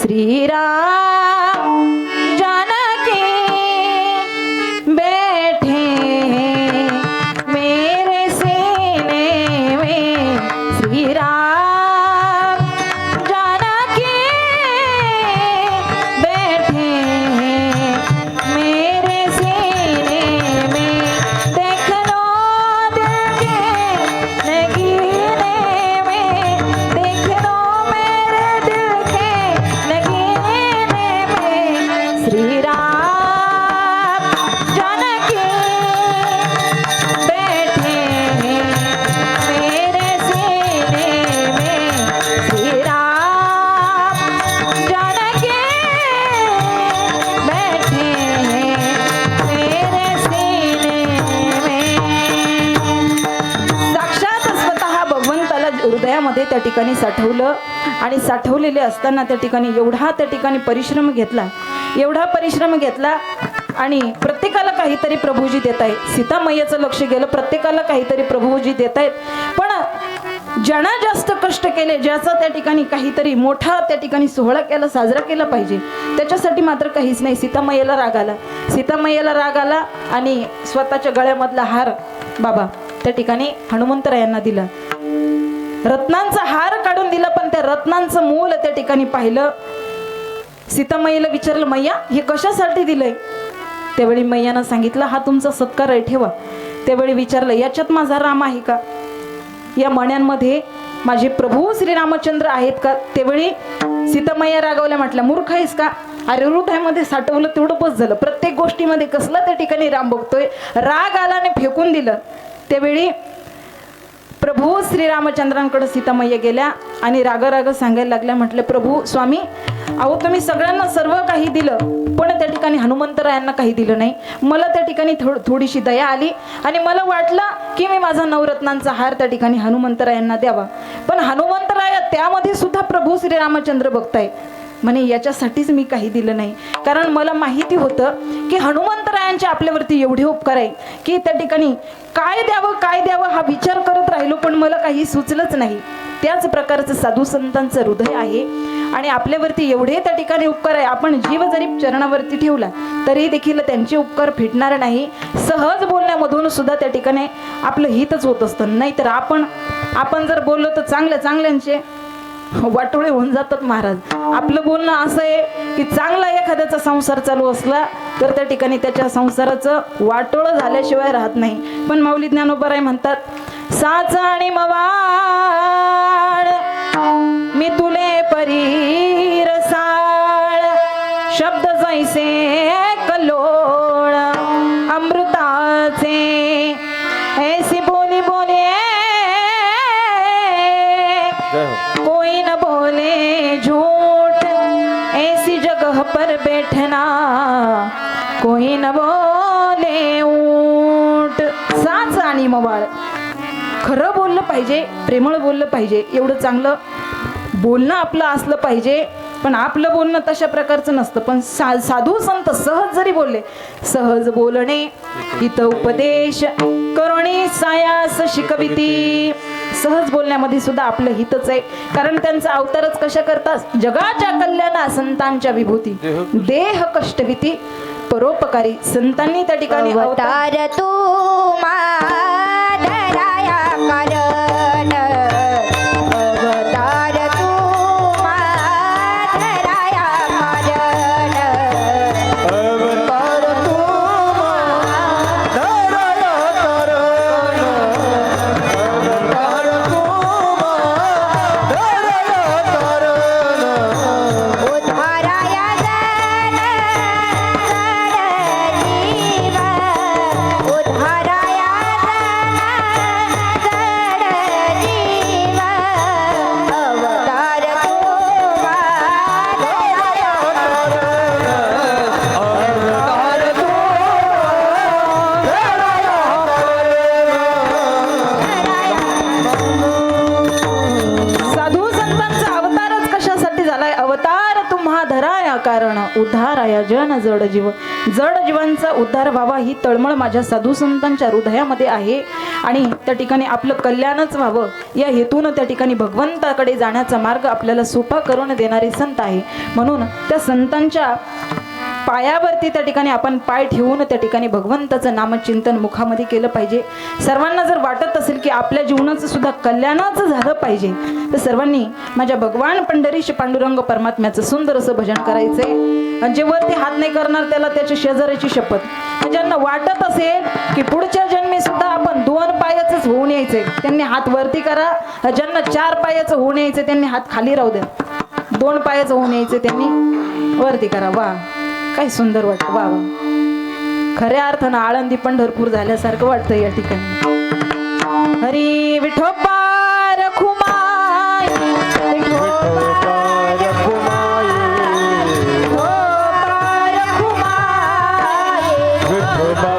श्रीराम जानकी बैठे मेरे सीने में, श्रीराम जानकी बैठे मेरे सीने में, देख लो दिल के नगीने में, देख लो मेरे दिल के नगीने में, श्रीराम जानकी बैठे मेरे सीने में, श्रीराम जानकी बैठे मेरे सीने में. साक्षात स्वतः भगवंताला हृदयामध्ये त्या ठिकाणी साठवलं. आणि साठवलेले असताना त्या ठिकाणी एवढा त्या ठिकाणी परिश्रम घेतला, एवढा परिश्रम घेतला. आणि प्रत्येकाला काहीतरी प्रभूजी देत आहे. सीता मैयाचं लक्ष गेलं, प्रत्येकाला काहीतरी प्रभूजी देत आहेत. पण ज्यानं जास्त कष्ट केले, ज्याचा त्या ठिकाणी काहीतरी मोठा त्या ठिकाणी सोहळा केला, साजरा केला पाहिजे, त्याच्यासाठी मात्र काहीच नाही. सीता मैयाला राग आला, सीता मैयाला राग आला आणि स्वतःच्या गळ्यामधला हार बाबा त्या ठिकाणी हनुमंतरायांना दिला. रत्नांचा हार काढून दिला. पण त्या रत्नांचं मूल त्या ठिकाणी पाहिलं. सीता मैयाला विचारलं, मैया हे कशासाठी दिलंय? त्यावेळी मैयानं सांगितलं, हा तुमचा सत्कार आहे, ठेवा. त्यावेळी विचारलं, याच्यात माझा राम आहे का? या मण्यांमध्ये माझे प्रभू श्रीरामचंद्र आहेत का? त्यावेळी सीता मैया रागावल्या, म्हटल्या, मूर्ख आहेस का? अरे हृदयामध्ये साठवलं तेवढं बस झालं. प्रत्येक गोष्टीमध्ये कसला त्या ठिकाणी राम बघतोय? राग आल्याने फेकून दिलं. त्यावेळी प्रभू श्रीरामचंद्रांकडे सीता मैया गेल्या आणि राग सांगायला लागल्या. म्हटलं, प्रभू स्वामी, अहो तुम्ही सगळ्यांना सर्व काही दिलं, पण त्या ठिकाणी हनुमंतरायांना काही दिलं नाही. मला त्या ठिकाणी थोडीशी दया आली आणि मला वाटलं की मी माझा नवरत्नांचा हार त्या ठिकाणी हनुमंतरायांना द्यावा. पण हनुमंतराया त्यामध्ये सुद्धा प्रभू श्रीरामचंद्र बघताय म्हणे, याच्यासाठीच मी काही दिलं नाही. कारण मला माहिती होतं की हनुमंतरायांचे आपल्यावरती एवढे उपकार आहे की त्या ठिकाणी काय द्यावं हा विचार करत राहिलो, पण मला काही सुचलंच नाही. त्याच प्रकारचं साधू संतांचं हृदय आहे आणि आपल्यावरती एवढे त्या ठिकाणी उपकार आहे. आपण जीव जरी चरणावरती ठेवला तरी देखील त्यांचे उपकार फिटणार नाही. सहज बोलण्यामधून सुद्धा त्या ठिकाणी आपलं हितच होत असतं. नाहीतर आपण जर बोललो तर चांगल्यांचे वाटोळे होऊन जातात महाराज. आपलं बोलणं असं आहे की चांगला एखाद्याचा संसार चालू असला तर त्या ठिकाणी त्याच्या संसाराचं वाटोळं झाल्याशिवाय राहत नाही. पण माऊली ज्ञानोबराय म्हणतात, साच आणि मवाळ मी तुले परी रसाळ, शब्द जैसे कल्लोळ अमृताचे, ऐसी बोली बोले कोई न बोले झूठ, ऐसी जगह पर बैठना कोई न बोले ऊट. साच आणि मवाळ, खरं बोललं पाहिजे, प्रेमळ बोललं पाहिजे, एवढं चांगलं बोलणं आपलं असलं पाहिजे. पण आपलं बोलणं तशा प्रकारचं नसतं. पण साधू संत सहज जरी बोलले, सहज बोलणे हित उपदेश करुणी सायास शिकविती. सहज बोलण्यामध्ये सुद्धा आपलं हितच आहे. कारण त्यांचा अवतारच कशा करतात? जगाच्या कल्याणा संतांच्या विभूती, देह कष्टविती परोपकारी. संतांनी त्या ठिकाणी अवतार तू माधराया कारण, अवतार तू माधराया कारण, अवतार तू माधराया कारण, अवतार तू माधराया कारण, उद्धाराया जन जीव, उद्धाराया कारण उद्धाराया जन जड जीव. जड जीवांचा उद्धार व्हावा ही तळमळ माझ्या साधू संतांच्या हृदयामध्ये आहे आणि त्या ठिकाणी आपलं कल्याणच व्हावं या हेतून त्या ठिकाणी भगवंताकडे जाण्याचा मार्ग आपल्याला सोपा करून देणारे संत आहे. म्हणून त्या संतांच्या पायावरती त्या ठिकाणी आपण पाय ठेवून त्या ठिकाणी भगवंताचं नामचिंतन मुखामध्ये केलं पाहिजे. सर्वांना जर वाटत असेल की आपल्या जीवनाचं सुद्धा कल्याणाचं झालं पाहिजे तर सर्वांनी माझ्या भगवान पंढरीश पांडुरंग परमात्म्याचं सुंदर असं भजन करायचंय. आणि जे वरती हात नाही करणार त्याला त्याच्या शेजाऱ्याची शपथ. ज्यांना वाटत असेल की पुढच्या जन्मी सुद्धा आपण 2 पायाचंच होऊन यायचंय त्यांनी हात वरती करा. ज्यांना 4 पायाचं होऊन यायचं त्यांनी हात खाली राहू द्या. 2 पायाचं होऊन यायचं त्यांनी वरती करा. वा काय सुंदर वाटतं. वा वा खऱ्या अर्थानं आळंदी पंढरपूर झाल्यासारखं वाटतं या ठिकाणी. हरी विठोबा रखुमाई विठोबा रखुमाई विठोबा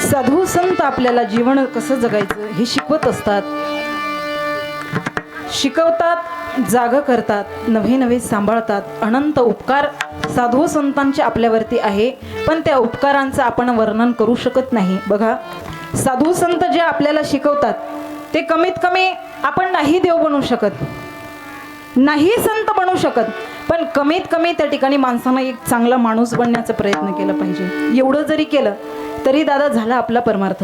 साधू संत आपल्याला जीवन कसं जगायचं हे शिकवत असतात, शिकवतात जाग करतात, नवे नवे सांभाळतात. अनंत उपकार साधू संतांचे आपल्यावरती आहे, पण त्या उपकारांचं आपण वर्णन करू शकत नाही. बघा, साधू संत जे आपल्याला शिकवतात ते कमीत कमी आपण नाही देव बनू शकत, नाही संत बनू शकत, पण कमीत कमी त्या ठिकाणी माणसानं एक चांगला माणूस बनण्याचा प्रयत्न केला पाहिजे. एवढं जरी केलं तरी दादा झाला आपला परमार्थ.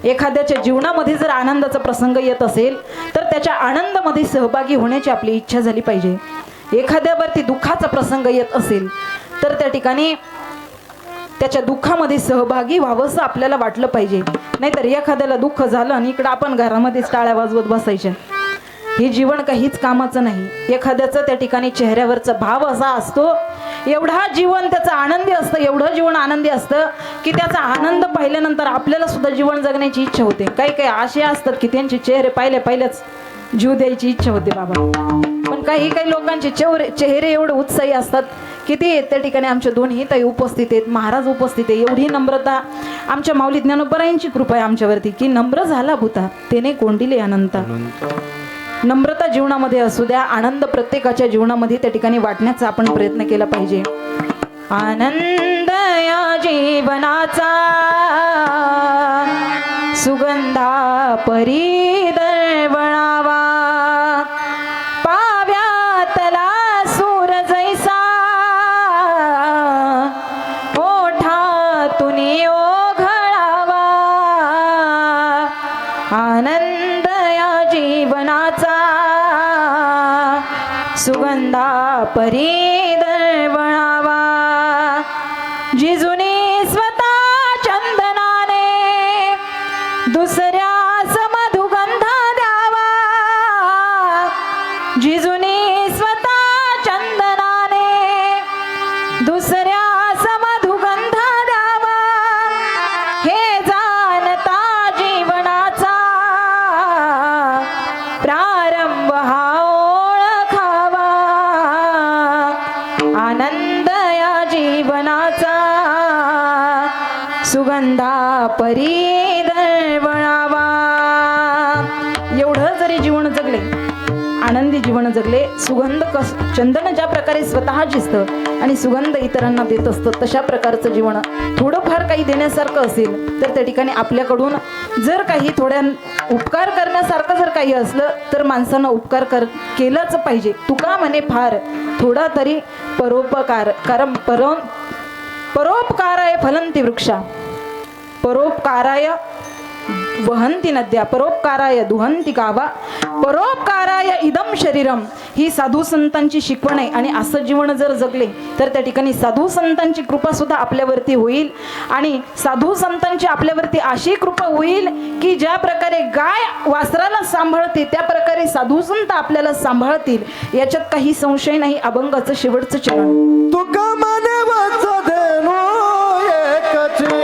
एखाद्याच्या जीवनामध्ये जर आनंदाचा प्रसंग येत असेल तर त्याच्या आनंदामध्ये सहभागी होण्याची आपली इच्छा झाली पाहिजे. एखाद्यावरती दुःखाचा प्रसंग येत असेल तर त्या ठिकाणी त्याच्या दुःखामध्ये सहभागी व्हावंसं आपल्याला वाटलं पाहिजे. नाहीतर एखाद्याला दुःख झालं आणि इकडं आपण घरामध्येच टाळ्या वाजवत बसायच्या, हे जीवन काहीच कामाचं नाही. एखाद्याचं त्या ठिकाणी चेहऱ्यावरचा भाव असा असतो, एवढा जीवन त्याचं आनंदी असतं, एवढं जीवन आनंदी असतं की त्याचा आनंद पाहिल्यानंतर आपल्याला सुद्धा जीवन जगण्याची इच्छा होते. काही काही असे असतात की त्यांचे चेहरे पाहिल्याच जीव द्यायची इच्छा होते बाबा. पण काही काही लोकांचे चेहरे एवढे उत्साही असतात की ते त्या ठिकाणी आमच्या दोन्ही ताई उपस्थित आहेत, महाराज उपस्थित आहे. एवढी नम्रता आमच्या माऊली ज्ञानोबरायांची कृपा आहे आमच्यावरती की नम्र झाला भूता तेने कोंडिले अनंता. नम्रता जीवनामध्ये असू द्या, आनंद प्रत्येकाच्या जीवनामध्ये त्या ठिकाणी वाटण्याचा आपण प्रयत्न केला पाहिजे. आनंद या जीवनाचा सुगंधा परी दळवळावा, पाव्यातला सूर जैसा ओठातून ओघळावा. आनंद या जीवनाचा सुगंधा परी दळवळावा, जिजुनी स्वतः चंदनाने दुसऱ्यास मधुगंधा द्यावा. जिजुनी स्वतः चंदनाने दुसऱ्यास मधुगंधा द्यावा. हे जाणता जीवनाचा प्रारंभ हा ओळखावा. आनंद या जीवनाचा सुगंधा परी दळवळावा. एवढं जरी जीवन जगले, आनंदी जीवन जगले, सुगंध चंदन ज्या प्रकारे स्वतः जिसतं आणि सुगंध इतरांना देत असतं, तशा प्रकारचं जीवन थोडंफार काही देण्यासारखं असेल तर त्या ठिकाणी आपल्याकडून जर काही थोड्या उपकार करण्यासारखं जर काही असलं तर माणसानं उपकार केलाच पाहिजे. तुका म्हणे फार थोडा तरी परोपकार, कारण परोपकाराय फलंती वृक्षा, परोपकाराय वहंती नद्या, परोपकाराय दुहंती गावा, परोपकाराय इदम शरीरम. ही साधू संतांची शिकवण आहे. आणि असं जीवन जर जगले तर त्या ठिकाणी साधू संतांची कृपा सुद्धा आपल्यावरती होईल. आणि साधू संतांची आपल्यावरती अशी कृपा होईल की ज्या प्रकारे गाय वासराला सांभाळते त्या प्रकारे साधू संत आपल्याला सांभाळतील, याच्यात काही संशय नाही. अभंगाचं शेवटचं चरण. तुका मने वाच देनो एकची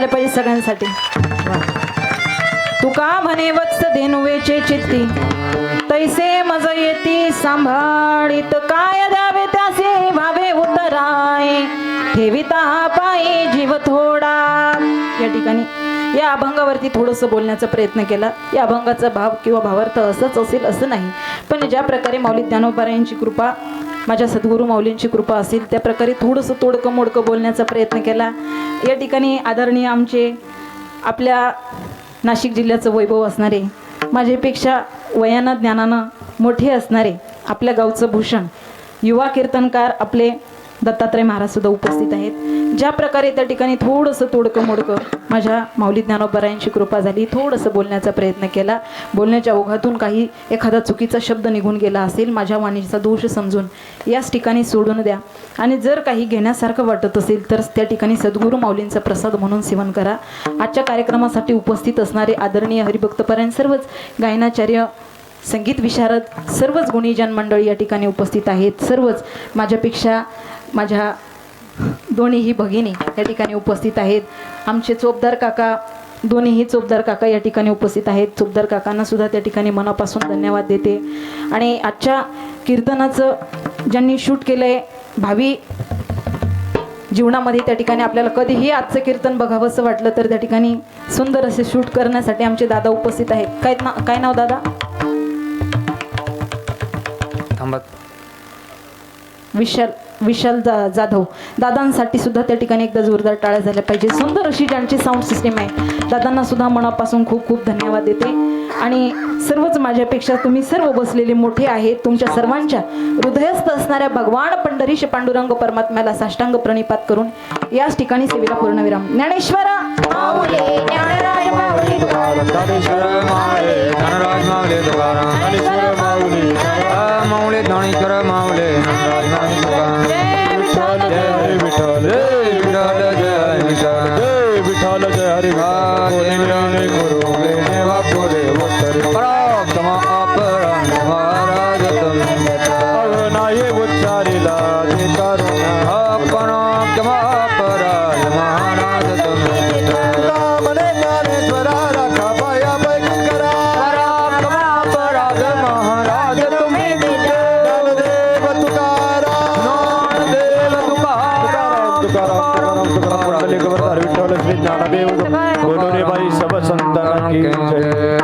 झाले पाहिजे सगळ्यांसाठी. तुका म्हणे वत्स धेनुवेचे चित्ती तैसे मज येती सांभाळीत काय द्यावे त्याचे भावे उतराय ठेविता पायी जीव थोडा. या ठिकाणी या अभंगावरती थोडंसं बोलण्याचा प्रयत्न केला. या अभंगाचा भाव किंवा भावार्थ असंच असेल असं नाही, पण ज्या प्रकारे माऊली ज्ञानोबारायांची कृपा, माझ्या सद्गुरू माऊलींची कृपा असेल त्या प्रकारे थोडंसं तोडकं मोडकं बोलण्याचा प्रयत्न केला. या ठिकाणी आदरणीय आमचे आपल्या नाशिक जिल्ह्याचं वैभव असणारे, माझ्यापेक्षा वयानं ज्ञानानं मोठे असणारे, आपल्या गावचं भूषण युवा कीर्तनकार आपले दत्तात्रय महाराज सुद्धा उपस्थित आहेत. ज्या प्रकारे त्या ठिकाणी थोडंसं तोडकं मोडकं माझ्या माऊली ज्ञानोबारायांची कृपा झाली, थोडंसं बोलण्याचा प्रयत्न केला. बोलण्याच्या ओघातून काही एखादा चुकीचा शब्द निघून गेला असेल, माझ्या वाणीचा दोष समजून याच ठिकाणी सोडून द्या. आणि जर काही घेण्यासारखं वाटत असेल तर त्या ठिकाणी सद्गुरू माऊलींचा प्रसाद म्हणून सेवन करा. आजच्या कार्यक्रमासाठी उपस्थित असणारे आदरणीय हरिभक्तपरायण सर्वच गायनाचार्य, संगीत विशारद, सर्वच गुणीजन मंडळी या ठिकाणी उपस्थित आहेत. सर्वच माझ्यापेक्षा माझ्या दोन्हीही भगिनी या ठिकाणी उपस्थित आहेत. आमचे चोपदार काका, दोन्हीही चोपदार काका या ठिकाणी उपस्थित आहेत. चोपदार काकांना सुद्धा त्या ठिकाणी मनापासून धन्यवाद देते. आणि आजच्या कीर्तनाचं ज्यांनी शूट केलं आहे, भावी जीवनामध्ये त्या ठिकाणी आपल्याला कधीही आजचं कीर्तन बघावंसं वाटलं तर त्या ठिकाणी सुंदर असे शूट करण्यासाठी आमचे दादा उपस्थित आहेत. काय नाव दादा? विशाल जाधव. दादांसाठी सुद्धा त्या ठिकाणी एकदा जोरदार टाळ्या झाल्या पाहिजे. सुंदर अशी ज्यांची साऊंड सिस्टीम आहे, दादांना सुद्धा मनापासून खूप खूप धन्यवाद देते. आणि सर्वच माझ्यापेक्षा तुम्ही सर्व बसलेले मोठे आहेत. तुमच्या सर्वांच्या हृदयस्थ असणाऱ्या भगवान पंढरीश पांडुरंग परमात्म्याला साष्टांग प्रणिपात करून याच ठिकाणी सेवेला पूर्णविराम. ज्ञानेश्वरा माऊली ज्ञानराज माऊली तुकाराम ज्ञानेश्वर माऊली ज्ञानराज माऊली तुकाराम ज्ञानेश्वर माऊली माऊली ज्ञानेश्वर माऊली ज्ञानराज माऊली तुकाराम. जय विठ्ठल जय विठ्ठल जय विठ्ठल जय विठ्ठल जय विठ्ठल जय हरी विठ्ठल गुरु देवा पुरे उत्तरे पराक्रम अपराध महाराज तुम्ही नाही उच्चारिला ते करुणा अपराक्रम अपराध महाराज तुम्ही मने ज्ञानेश्वरा राखा पाया पैकी करा पराक्रम अपराध महाराज तुम्ही ज्ञानदेव तुकाराम विठ्ठल श्री ज्ञानदेव बोलो रे बाई सब संतान की जय.